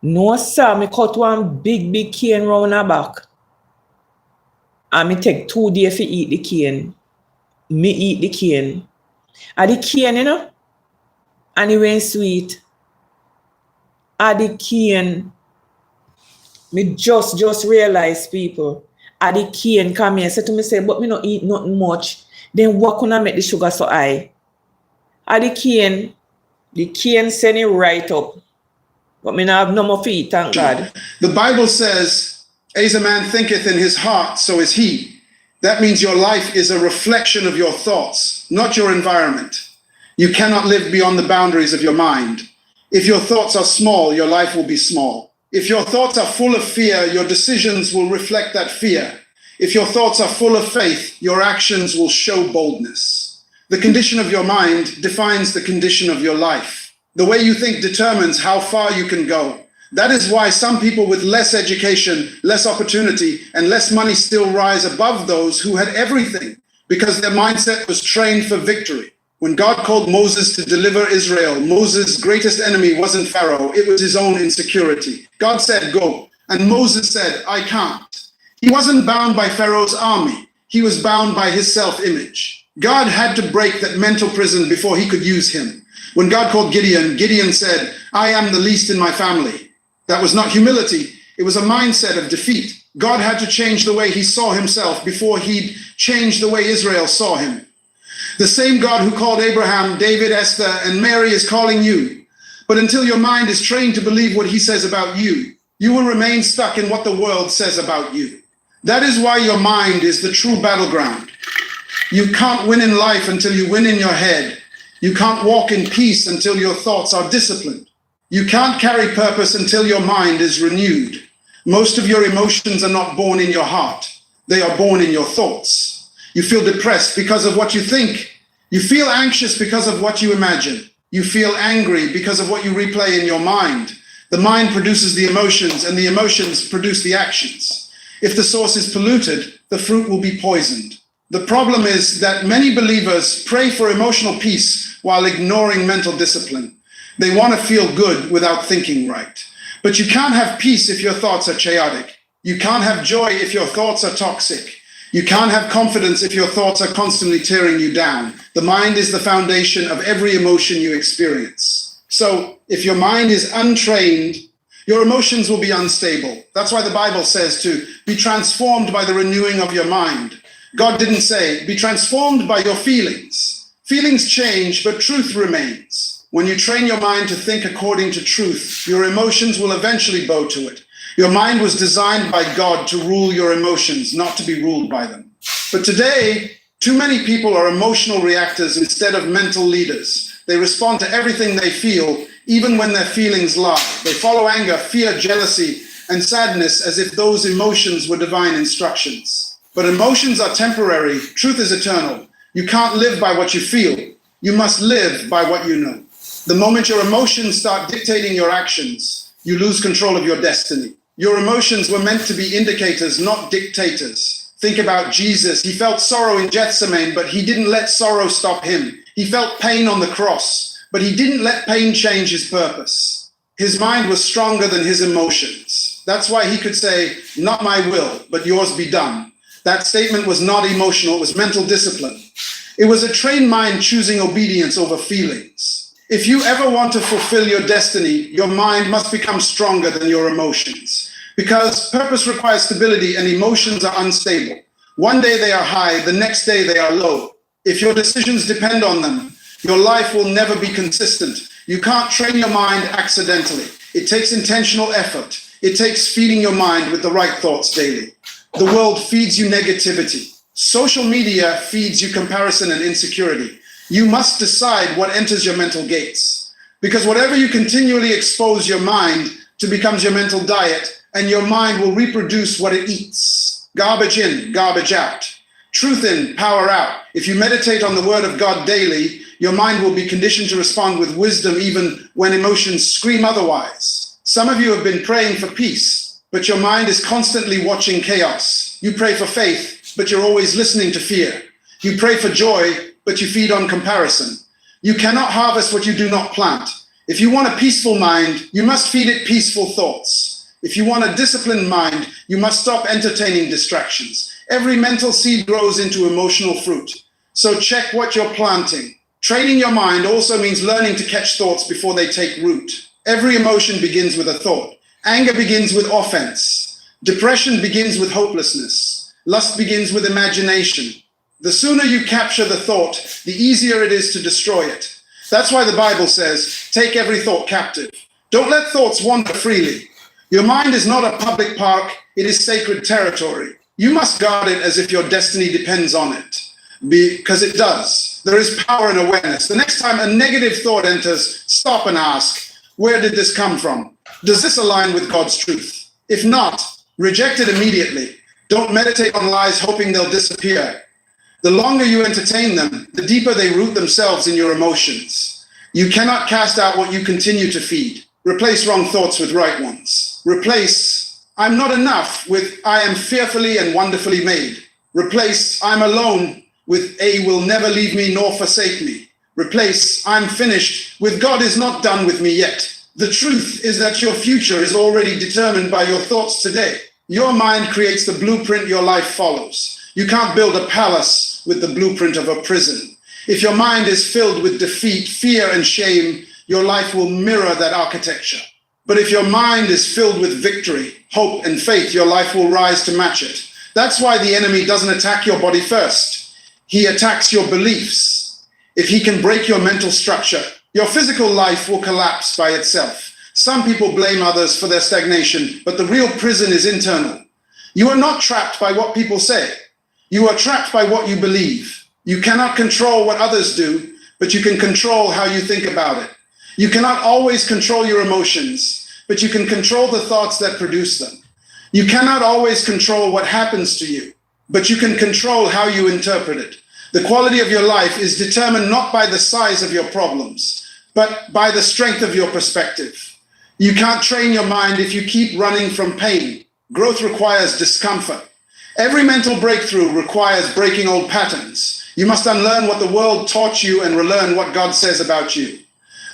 No sir, me cut one big cane round her back. And me take 2 days to eat the cane. Me eat the cane. And the cane, you know? And it went sweet. At the cane, me just realize people. At the cane come here, say to me, say, but me not eat nothing much. Then what can I make the sugar so high? At the cane send it right up. But me not have no more feet, thank God. The Bible says, as a man thinketh in his heart, so is he. That means your life is a reflection of your thoughts, not your environment. You cannot live beyond the boundaries of your mind. If your thoughts are small, your life will be small. If your thoughts are full of fear, your decisions will reflect that fear. If your thoughts are full of faith, your actions will show boldness. The condition of your mind defines the condition of your life. The way you think determines how far you can go. That is why some people with less education, less opportunity, and less money still rise above those who had everything. because their mindset was trained for victory. When God called Moses to deliver Israel, Moses' greatest enemy wasn't Pharaoh, it was his own insecurity. God said, go. And Moses said, I can't. He wasn't bound by Pharaoh's army. He was bound by his self-image. God had to break that mental prison before he could use him. When God called Gideon, Gideon said, I am the least in my family. That was not humility. It was a mindset of defeat. God had to change the way he saw himself before he'd change the way Israel saw him. The same God who called Abraham, David, Esther, and Mary is calling you. But until your mind is trained to believe what he says about you, you will remain stuck in what the world says about you. That is why your mind is the true battleground. You can't win in life until you win in your head. You can't walk in peace until your thoughts are disciplined. You can't carry purpose until your mind is renewed. Most of your emotions are not born in your heart. They are born in your thoughts. You feel depressed because of what you think. You feel anxious because of what you imagine. You feel angry because of what you replay in your mind. The mind produces the emotions, and the emotions produce the actions. If the source is polluted, the fruit will be poisoned. The problem is that many believers pray for emotional peace while ignoring mental discipline. They want to feel good without thinking right. But you can't have peace if your thoughts are chaotic. You can't have joy if your thoughts are toxic. You can't have confidence if your thoughts are constantly tearing you down. The mind is the foundation of every emotion you experience. So if your mind is untrained, your emotions will be unstable. That's why the Bible says to be transformed by the renewing of your mind. God didn't say, be transformed by your feelings. Feelings change, but truth remains. When you train your mind to think according to truth, your emotions will eventually bow to it. Your mind was designed by God to rule your emotions, not to be ruled by them. But today, too many people are emotional reactors instead of mental leaders. They respond to everything they feel, even when their feelings lie. They follow anger, fear, jealousy, and sadness as if those emotions were divine instructions. But emotions are temporary. Truth is eternal. You can't live by what you feel. You must live by what you know. The moment your emotions start dictating your actions, you lose control of your destiny. Your emotions were meant to be indicators, not dictators. Think about Jesus. He felt sorrow in Gethsemane, but he didn't let sorrow stop him. He felt pain on the cross, but he didn't let pain change his purpose. His mind was stronger than his emotions. That's why he could say, not my will, but yours be done. That statement was not emotional, it was mental discipline. It was a trained mind choosing obedience over feelings. If you ever want to fulfill your destiny, your mind must become stronger than your emotions. Because purpose requires stability and emotions are unstable. One day they are high, the next day they are low. If your decisions depend on them, your life will never be consistent. You can't train your mind accidentally. It takes intentional effort. It takes feeding your mind with the right thoughts daily. The world feeds you negativity. Social media feeds you comparison and insecurity. You must decide what enters your mental gates. Because whatever you continually expose your mind to becomes your mental diet, and your mind will reproduce what it eats. Garbage in, garbage out. Truth in, power out. If you meditate on the word of God daily, your mind will be conditioned to respond with wisdom even when emotions scream otherwise. Some of you have been praying for peace, but your mind is constantly watching chaos. You pray for faith, but you're always listening to fear. You pray for joy, but you feed on comparison. You cannot harvest what you do not plant. If you want a peaceful mind, you must feed it peaceful thoughts. If you want a disciplined mind, you must stop entertaining distractions. Every mental seed grows into emotional fruit. So check what you're planting. Training your mind also means learning to catch thoughts before they take root. Every emotion begins with a thought. Anger begins with offense. Depression begins with hopelessness. Lust begins with imagination. The sooner you capture the thought, the easier it is to destroy it. That's why the Bible says, take every thought captive. Don't let thoughts wander freely. Your mind is not a public park, it is sacred territory. You must guard it as if your destiny depends on it, because it does. There is power in awareness. The next time a negative thought enters, stop and ask, where did this come from? Does this align with God's truth? If not, reject it immediately. Don't meditate on lies hoping they'll disappear. The longer you entertain them, the deeper they root themselves in your emotions. You cannot cast out what you continue to feed. Replace wrong thoughts with right ones. Replace, I'm not enough with I am fearfully and wonderfully made. Replace, I'm alone with "A will never leave me nor forsake me." Replace "I'm finished" with "God is not done with me yet." The truth is that your future is already determined by your thoughts today. Your mind creates the blueprint your life follows. You can't build a palace with the blueprint of a prison. If your mind is filled with defeat, fear, and shame, your life will mirror that architecture. But if your mind is filled with victory, hope, and faith, your life will rise to match it. That's why the enemy doesn't attack your body first. He attacks your beliefs. If he can break your mental structure, your physical life will collapse by itself. Some people blame others for their stagnation, but the real prison is internal. You are not trapped by what people say. You are trapped by what you believe. You cannot control what others do, but you can control how you think about it. You cannot always control your emotions, but you can control the thoughts that produce them. You cannot always control what happens to you, but you can control how you interpret it. The quality of your life is determined not by the size of your problems, but by the strength of your perspective. You can't train your mind if you keep running from pain. Growth requires discomfort. Every mental breakthrough requires breaking old patterns. You must unlearn what the world taught you and relearn what God says about you.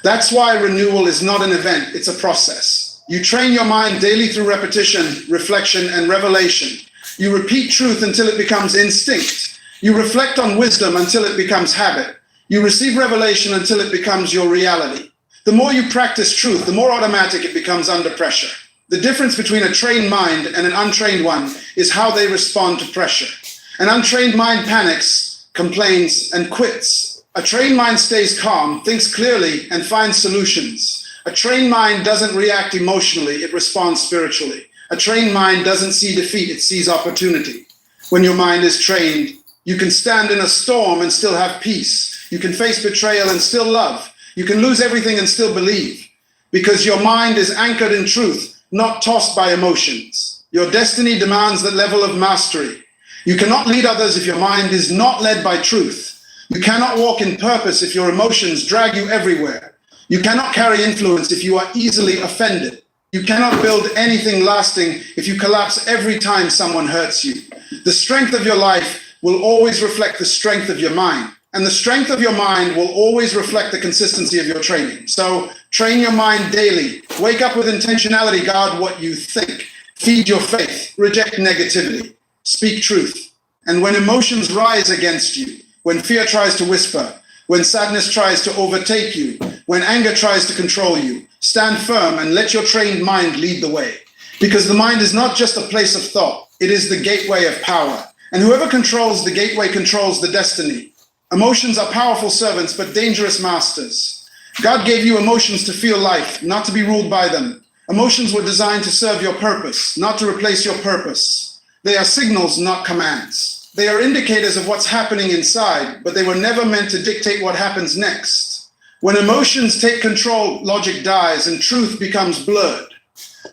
That's why renewal is not an event, it's a process. You train your mind daily through repetition, reflection, and revelation. You repeat truth until it becomes instinct. You reflect on wisdom until it becomes habit. You receive revelation until it becomes your reality. The more you practice truth, the more automatic it becomes under pressure. The difference between a trained mind and an untrained one is how they respond to pressure. An untrained mind panics, complains, and quits. A trained mind stays calm, thinks clearly, and finds solutions. A trained mind doesn't react emotionally, it responds spiritually. A trained mind doesn't see defeat, it sees opportunity. When your mind is trained, you can stand in a storm and still have peace. You can face betrayal and still love. You can lose everything and still believe. Because your mind is anchored in truth, not tossed by emotions. Your destiny demands that level of mastery. You cannot lead others if your mind is not led by truth. You cannot walk in purpose if your emotions drag you everywhere. You cannot carry influence if you are easily offended. You cannot build anything lasting if you collapse every time someone hurts you. The strength of your life will always reflect the strength of your mind. And the strength of your mind will always reflect the consistency of your training. So train your mind daily. Wake up with intentionality. Guard what you think. Feed your faith. Reject negativity. Speak truth. And when emotions rise against you, when fear tries to whisper, when sadness tries to overtake you, when anger tries to control you, stand firm and let your trained mind lead the way. Because the mind is not just a place of thought. It is the gateway of power. And whoever controls the gateway controls the destiny. Emotions are powerful servants, but dangerous masters. God gave you emotions to feel life, not to be ruled by them. Emotions were designed to serve your purpose, not to replace your purpose. They are signals, not commands. They are indicators of what's happening inside, but they were never meant to dictate what happens next. When emotions take control, logic dies and truth becomes blurred.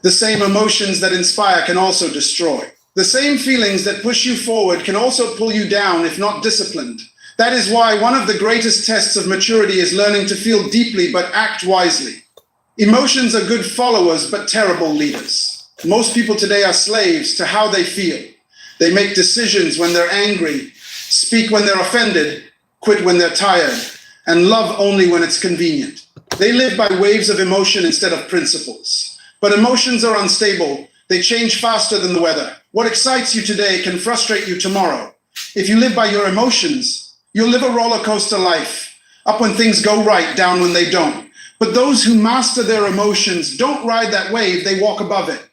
The same emotions that inspire can also destroy. The same feelings that push you forward can also pull you down if not disciplined. That is why one of the greatest tests of maturity is learning to feel deeply but act wisely. Emotions are good followers but terrible leaders. Most people today are slaves to how they feel. They make decisions when they're angry, speak when they're offended, quit when they're tired, and love only when it's convenient. They live by waves of emotion instead of principles. But emotions are unstable. They change faster than the weather. What excites you today can frustrate you tomorrow. If you live by your emotions, you'll live a roller coaster life, up when things go right, down when they don't. But those who master their emotions don't ride that wave, they walk above it.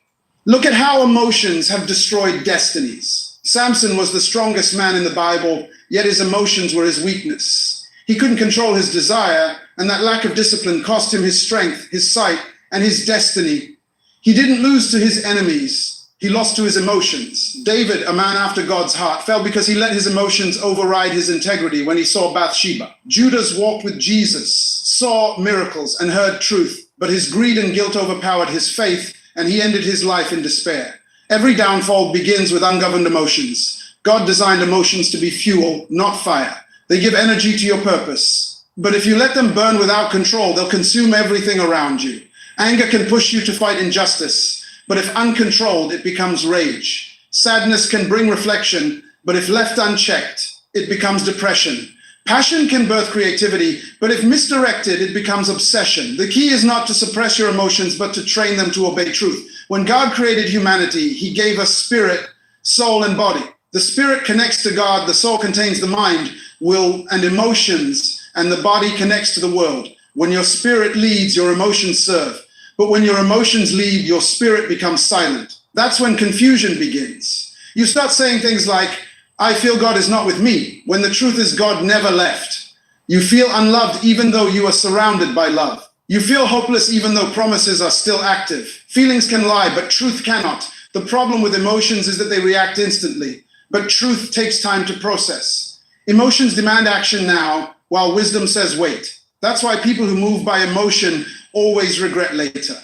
Look at how emotions have destroyed destinies. Samson was the strongest man in the Bible, yet his emotions were his weakness. He couldn't control his desire, and that lack of discipline cost him his strength, his sight, and his destiny. He didn't lose to his enemies. He lost to his emotions. David, a man after God's heart, fell because he let his emotions override his integrity when he saw Bathsheba. Judas walked with Jesus, saw miracles, and heard truth, but his greed and guilt overpowered his faith, and he ended his life in despair. Every downfall begins with ungoverned emotions. God designed emotions to be fuel, not fire. They give energy to your purpose. But if you let them burn without control, they'll consume everything around you. Anger can push you to fight injustice. But if uncontrolled, it becomes rage. Sadness can bring reflection, but if left unchecked, it becomes depression. Passion can birth creativity, but if misdirected, it becomes obsession. The key is not to suppress your emotions, but to train them to obey truth. When God created humanity, he gave us spirit, soul, and body. The spirit connects to God, the soul contains the mind, will, and emotions, and the body connects to the world. When your spirit leads, your emotions serve. But when your emotions lead, your spirit becomes silent. That's when confusion begins. You start saying things like, I feel God is not with me, when the truth is God never left. You feel unloved even though you are surrounded by love. You feel hopeless even though promises are still active. Feelings can lie, but truth cannot. The problem with emotions is that they react instantly, but truth takes time to process. Emotions demand action now, while wisdom says wait. That's why people who move by emotion always regret later.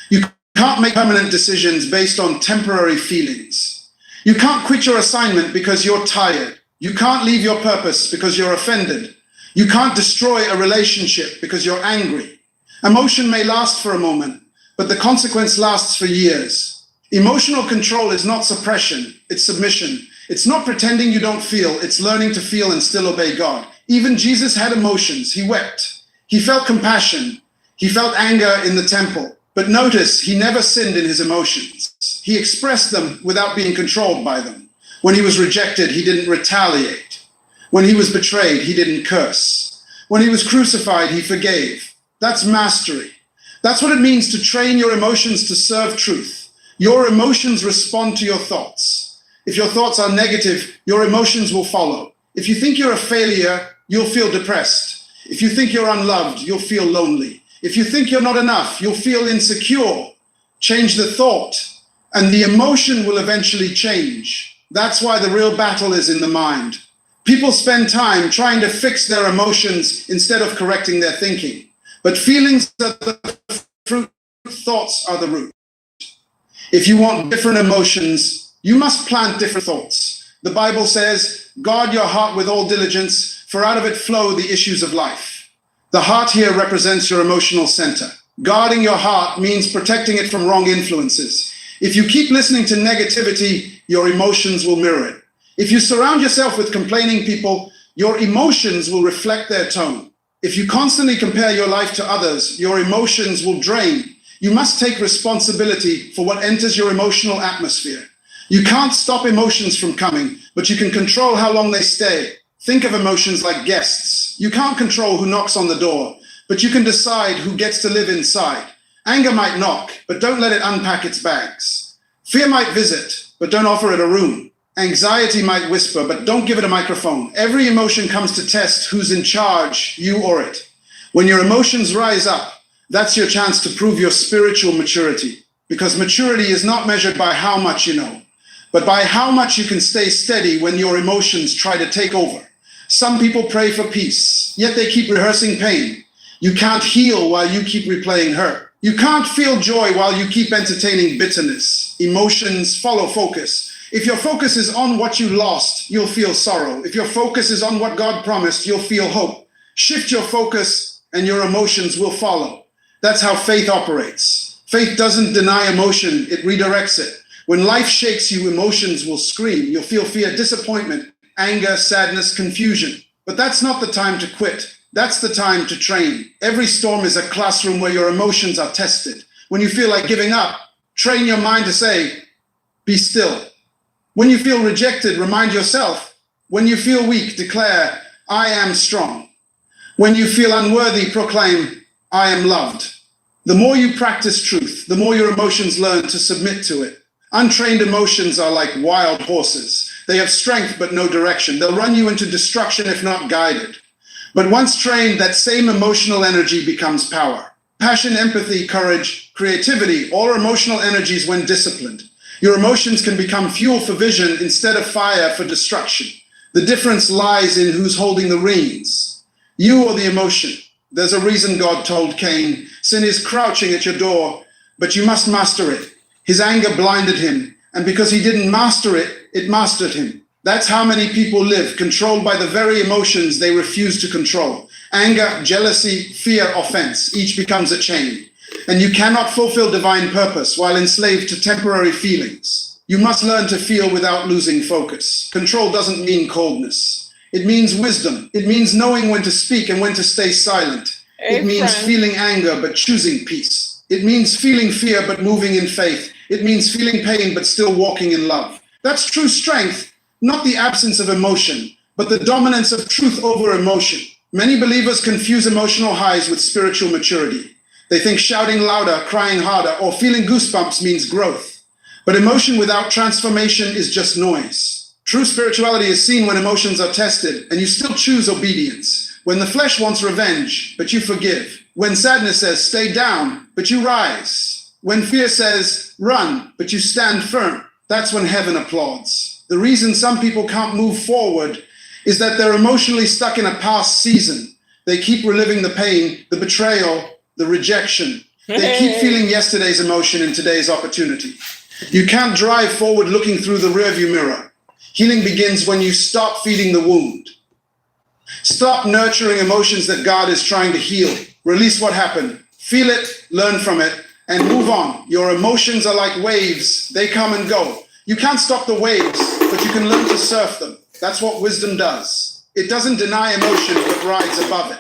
You can't make permanent decisions based on temporary feelings. You can't quit your assignment because you're tired. You can't leave your purpose because you're offended. You can't destroy a relationship because you're angry. Emotion may last for a moment, but the consequence lasts for years. Emotional control is not suppression, it's submission. It's not pretending you don't feel, it's learning to feel and still obey God. Even Jesus had emotions. He wept. He felt compassion. He felt anger in the temple. But notice, he never sinned in his emotions. He expressed them without being controlled by them. When he was rejected, he didn't retaliate. When he was betrayed, he didn't curse. When he was crucified, he forgave. That's mastery. That's what it means to train your emotions to serve truth. Your emotions respond to your thoughts. If your thoughts are negative, your emotions will follow. If you think you're a failure, you'll feel depressed. If you think you're unloved, you'll feel lonely. If you think you're not enough, you'll feel insecure. Change the thought, and the emotion will eventually change. That's why the real battle is in the mind. People spend time trying to fix their emotions instead of correcting their thinking. But feelings are the fruit, thoughts are the root. If you want different emotions, you must plant different thoughts. The Bible says, guard your heart with all diligence, for out of it flow the issues of life. The heart here represents your emotional center. Guarding your heart means protecting it from wrong influences. If you keep listening to negativity, your emotions will mirror it. If you surround yourself with complaining people, your emotions will reflect their tone. If you constantly compare your life to others, your emotions will drain. You must take responsibility for what enters your emotional atmosphere. You can't stop emotions from coming, but you can control how long they stay. Think of emotions like guests. You can't control who knocks on the door, but you can decide who gets to live inside. Anger might knock, but don't let it unpack its bags. Fear might visit, but don't offer it a room. Anxiety might whisper, but don't give it a microphone. Every emotion comes to test who's in charge, you or it. When your emotions rise up, that's your chance to prove your spiritual maturity. Because maturity is not measured by how much you know, but by how much you can stay steady when your emotions try to take over. Some people pray for peace, yet they keep rehearsing pain. You can't heal while you keep replaying hurt. You can't feel joy while you keep entertaining bitterness. Emotions follow focus. If your focus is on what you lost, you'll feel sorrow. If your focus is on what God promised, you'll feel hope. Shift your focus and your emotions will follow. That's how faith operates. Faith doesn't deny emotion, it redirects it. When life shakes you, emotions will scream. You'll feel fear, disappointment, anger, sadness, confusion. But that's not the time to quit. That's the time to train. Every storm is a classroom where your emotions are tested. When you feel like giving up, train your mind to say, be still. When you feel rejected, remind yourself. When you feel weak, declare, I am strong. When you feel unworthy, proclaim, I am loved. The more you practice truth, the more your emotions learn to submit to it. Untrained emotions are like wild horses. They have strength but no direction. They'll run you into destruction if not guided. But once trained, that same emotional energy becomes power. Passion, empathy, courage, creativity, all are emotional energies when disciplined. Your emotions can become fuel for vision instead of fire for destruction. The difference lies in who's holding the reins, you or the emotion. There's a reason God told Cain, sin is crouching at your door, but you must master it. His anger blinded him, and because he didn't master it, it mastered him. That's how many people live, controlled by the very emotions they refuse to control. Anger, jealousy, fear, offense, each becomes a chain. And you cannot fulfill divine purpose while enslaved to temporary feelings. You must learn to feel without losing focus. Control doesn't mean coldness. It means wisdom. It means knowing when to speak and when to stay silent. Hey, It means friend. feeling anger but choosing peace. It means feeling fear but moving in faith. It means feeling pain but still walking in love. That's true strength, not the absence of emotion, but the dominance of truth over emotion. Many believers confuse emotional highs with spiritual maturity. They think shouting louder, crying harder, or feeling goosebumps means growth. But emotion without transformation is just noise. True spirituality is seen when emotions are tested and you still choose obedience. When the flesh wants revenge, but you forgive. When sadness says, stay down, but you rise. When fear says, run, but you stand firm. That's when heaven applauds. The reason some people can't move forward is that they're emotionally stuck in a past season. They keep reliving the pain, the betrayal, the rejection. They keep feeling yesterday's emotion in today's opportunity. You can't drive forward looking through the rearview mirror. Healing begins when you stop feeding the wound. Stop nurturing emotions that God is trying to heal. Release what happened. Feel it, learn from it, and move on. Your emotions are like waves. They come and go. You can't stop the waves, but you can learn to surf them. That's what wisdom does. It doesn't deny emotion, but rides above it.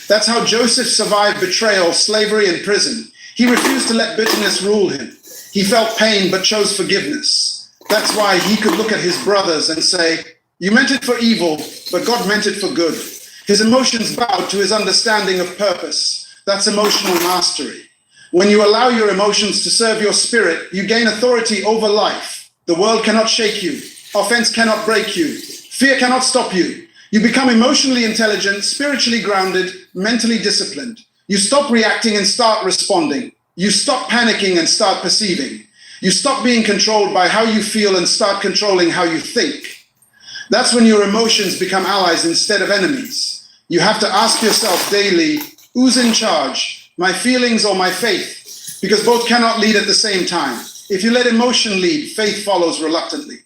That's how Joseph survived betrayal, slavery, and prison. He refused to let bitterness rule him. He felt pain, but chose forgiveness. That's why he could look at his brothers and say, you meant it for evil, but God meant it for good. His emotions bowed to his understanding of purpose. That's emotional mastery. When you allow your emotions to serve your spirit, you gain authority over life. The world cannot shake you. Offense cannot break you. Fear cannot stop you. You become emotionally intelligent, spiritually grounded, mentally disciplined. You stop reacting and start responding. You stop panicking and start perceiving. You stop being controlled by how you feel and start controlling how you think. That's when your emotions become allies instead of enemies. You have to ask yourself daily, who's in charge, my feelings or my faith? Because both cannot lead at the same time. If you let emotion lead, faith follows reluctantly.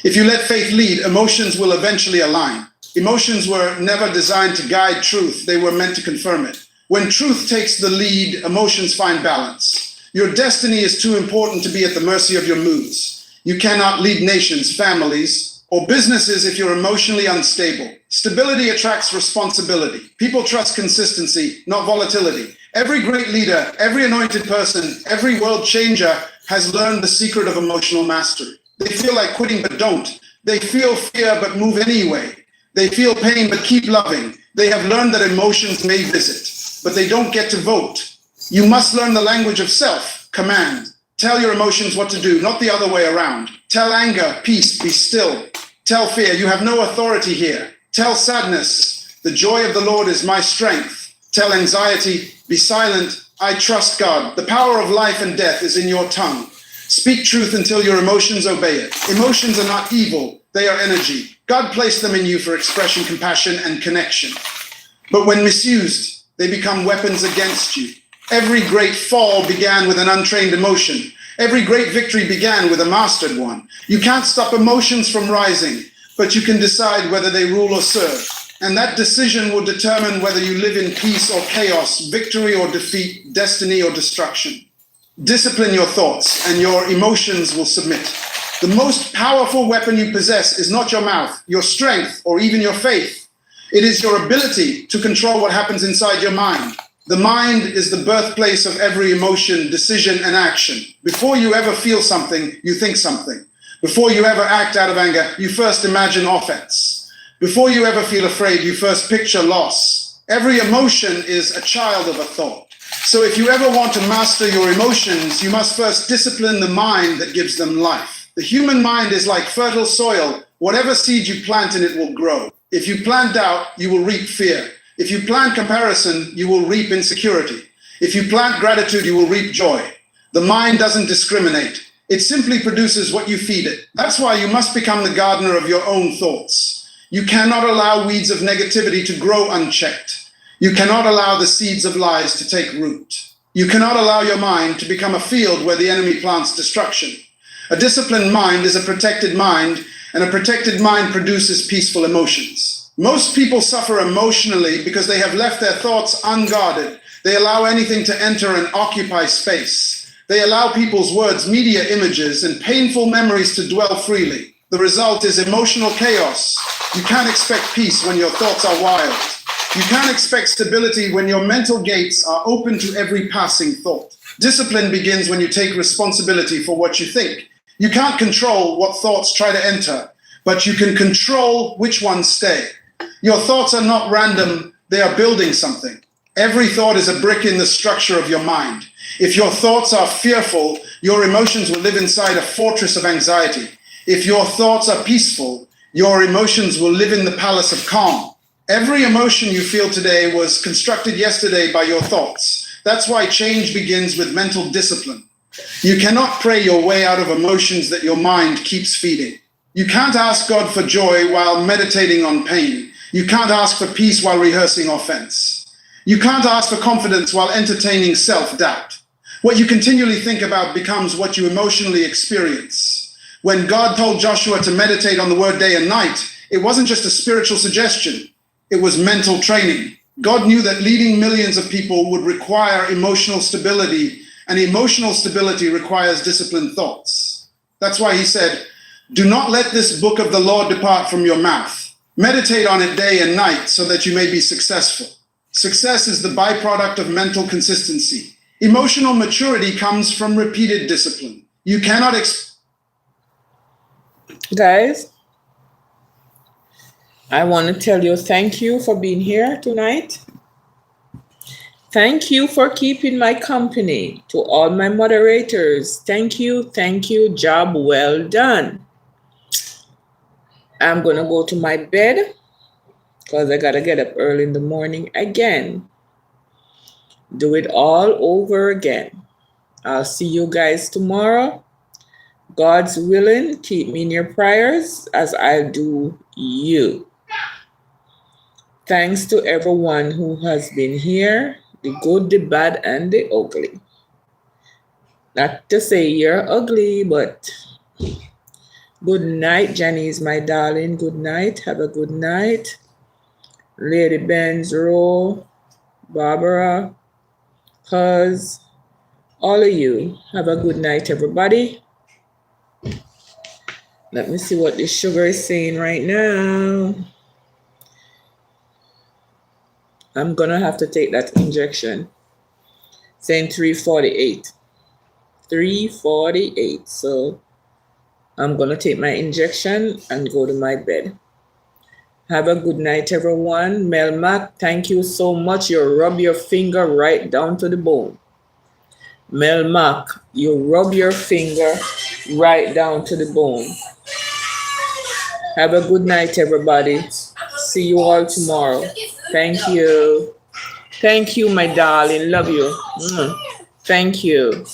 If you let faith lead, emotions will eventually align. Emotions were never designed to guide truth. They were meant to confirm it. When truth takes the lead, emotions find balance. Your destiny is too important to be at the mercy of your moods. You cannot lead nations, families, or businesses if you're emotionally unstable. Stability attracts responsibility. People trust consistency, not volatility. Every great leader, every anointed person, every world changer has learned the secret of emotional mastery. They feel like quitting but don't. They feel fear but move anyway. They feel pain but keep loving. They have learned that emotions may visit, but they don't get to vote. You must learn the language of self, command. Tell your emotions what to do, not the other way around. Tell anger, peace, be still. Tell fear, you have no authority here. Tell sadness, the joy of the Lord is my strength. Tell anxiety, be silent, I trust God. The power of life and death is in your tongue. Speak truth until your emotions obey it. Emotions are not evil, they are energy. God placed them in you for expression, compassion, and connection. But when misused, they become weapons against you. Every great fall began with an untrained emotion. Every great victory began with a mastered one. You can't stop emotions from rising, but you can decide whether they rule or serve. And that decision will determine whether you live in peace or chaos, victory or defeat, destiny or destruction. Discipline your thoughts and your emotions will submit. The most powerful weapon you possess is not your mouth, your strength, or even your faith. It is your ability to control what happens inside your mind. The mind is the birthplace of every emotion, decision, and action. Before you ever feel something, you think something. Before you ever act out of anger, you first imagine offense. Before you ever feel afraid, you first picture loss. Every emotion is a child of a thought. So if you ever want to master your emotions, you must first discipline the mind that gives them life. The human mind is like fertile soil. Whatever seed you plant in it will grow. If you plant doubt, you will reap fear. If you plant comparison, you will reap insecurity. If you plant gratitude, you will reap joy. The mind doesn't discriminate. It simply produces what you feed it. That's why you must become the gardener of your own thoughts. You cannot allow weeds of negativity to grow unchecked. You cannot allow the seeds of lies to take root. You cannot allow your mind to become a field where the enemy plants destruction. A disciplined mind is a protected mind, and a protected mind produces peaceful emotions. Most people suffer emotionally because they have left their thoughts unguarded. They allow anything to enter and occupy space. They allow people's words, media images, and painful memories to dwell freely. The result is emotional chaos, You can't expect peace when your thoughts are wild. You can't expect stability when your mental gates are open to every passing thought. Discipline begins when you take responsibility for what you think. You can't control what thoughts try to enter, but you can control which ones stay. Your thoughts are not random, they are building something. Every thought is a brick in the structure of your mind. If your thoughts are fearful, your emotions will live inside a fortress of anxiety. If your thoughts are peaceful, your emotions will live in the palace of calm. Every emotion you feel today was constructed yesterday by your thoughts. That's why change begins with mental discipline. You cannot pray your way out of emotions that your mind keeps feeding. You can't ask God for joy while meditating on pain. You can't ask for peace while rehearsing offense. You can't ask for confidence while entertaining self-doubt. What you continually think about becomes what you emotionally experience. When God told Joshua to meditate on the word day and night, it wasn't just a spiritual suggestion, it was mental training. God knew that leading millions of people would require emotional stability, and emotional stability requires disciplined thoughts. That's why he said, "Do not let this book of the law depart from your mouth. Meditate on it day and night so that you may be successful." Success is the byproduct of mental consistency. Emotional maturity comes from repeated discipline. You cannot Guys, I want to tell you thank you for being here tonight. Thank you for keeping my company. To all my moderators, thank you, job well done. I'm going to go to my bed because I got to get up early in the morning again. Do it all over again. I'll see you guys tomorrow. God's willing, keep me in your prayers as I do you. Thanks to everyone who has been here, the good, the bad, and the ugly. Not to say you're ugly, but good night, Janice, my darling. Good night. Have a good night. Lady Benz, Ro, Barbara, Cuz, all of you. Have a good night, everybody. Let me see what the sugar is saying right now. I'm going to have to take that injection. Saying 348. 348. So I'm going to take my injection and go to my bed. Have a good night, everyone. Melmac, thank you so much. You rub your finger right down to the bone. Melmac, you rub your finger right down to the bone. Have a good night, everybody. See you all tomorrow. Thank you. Thank you, my darling. Love you. Thank you.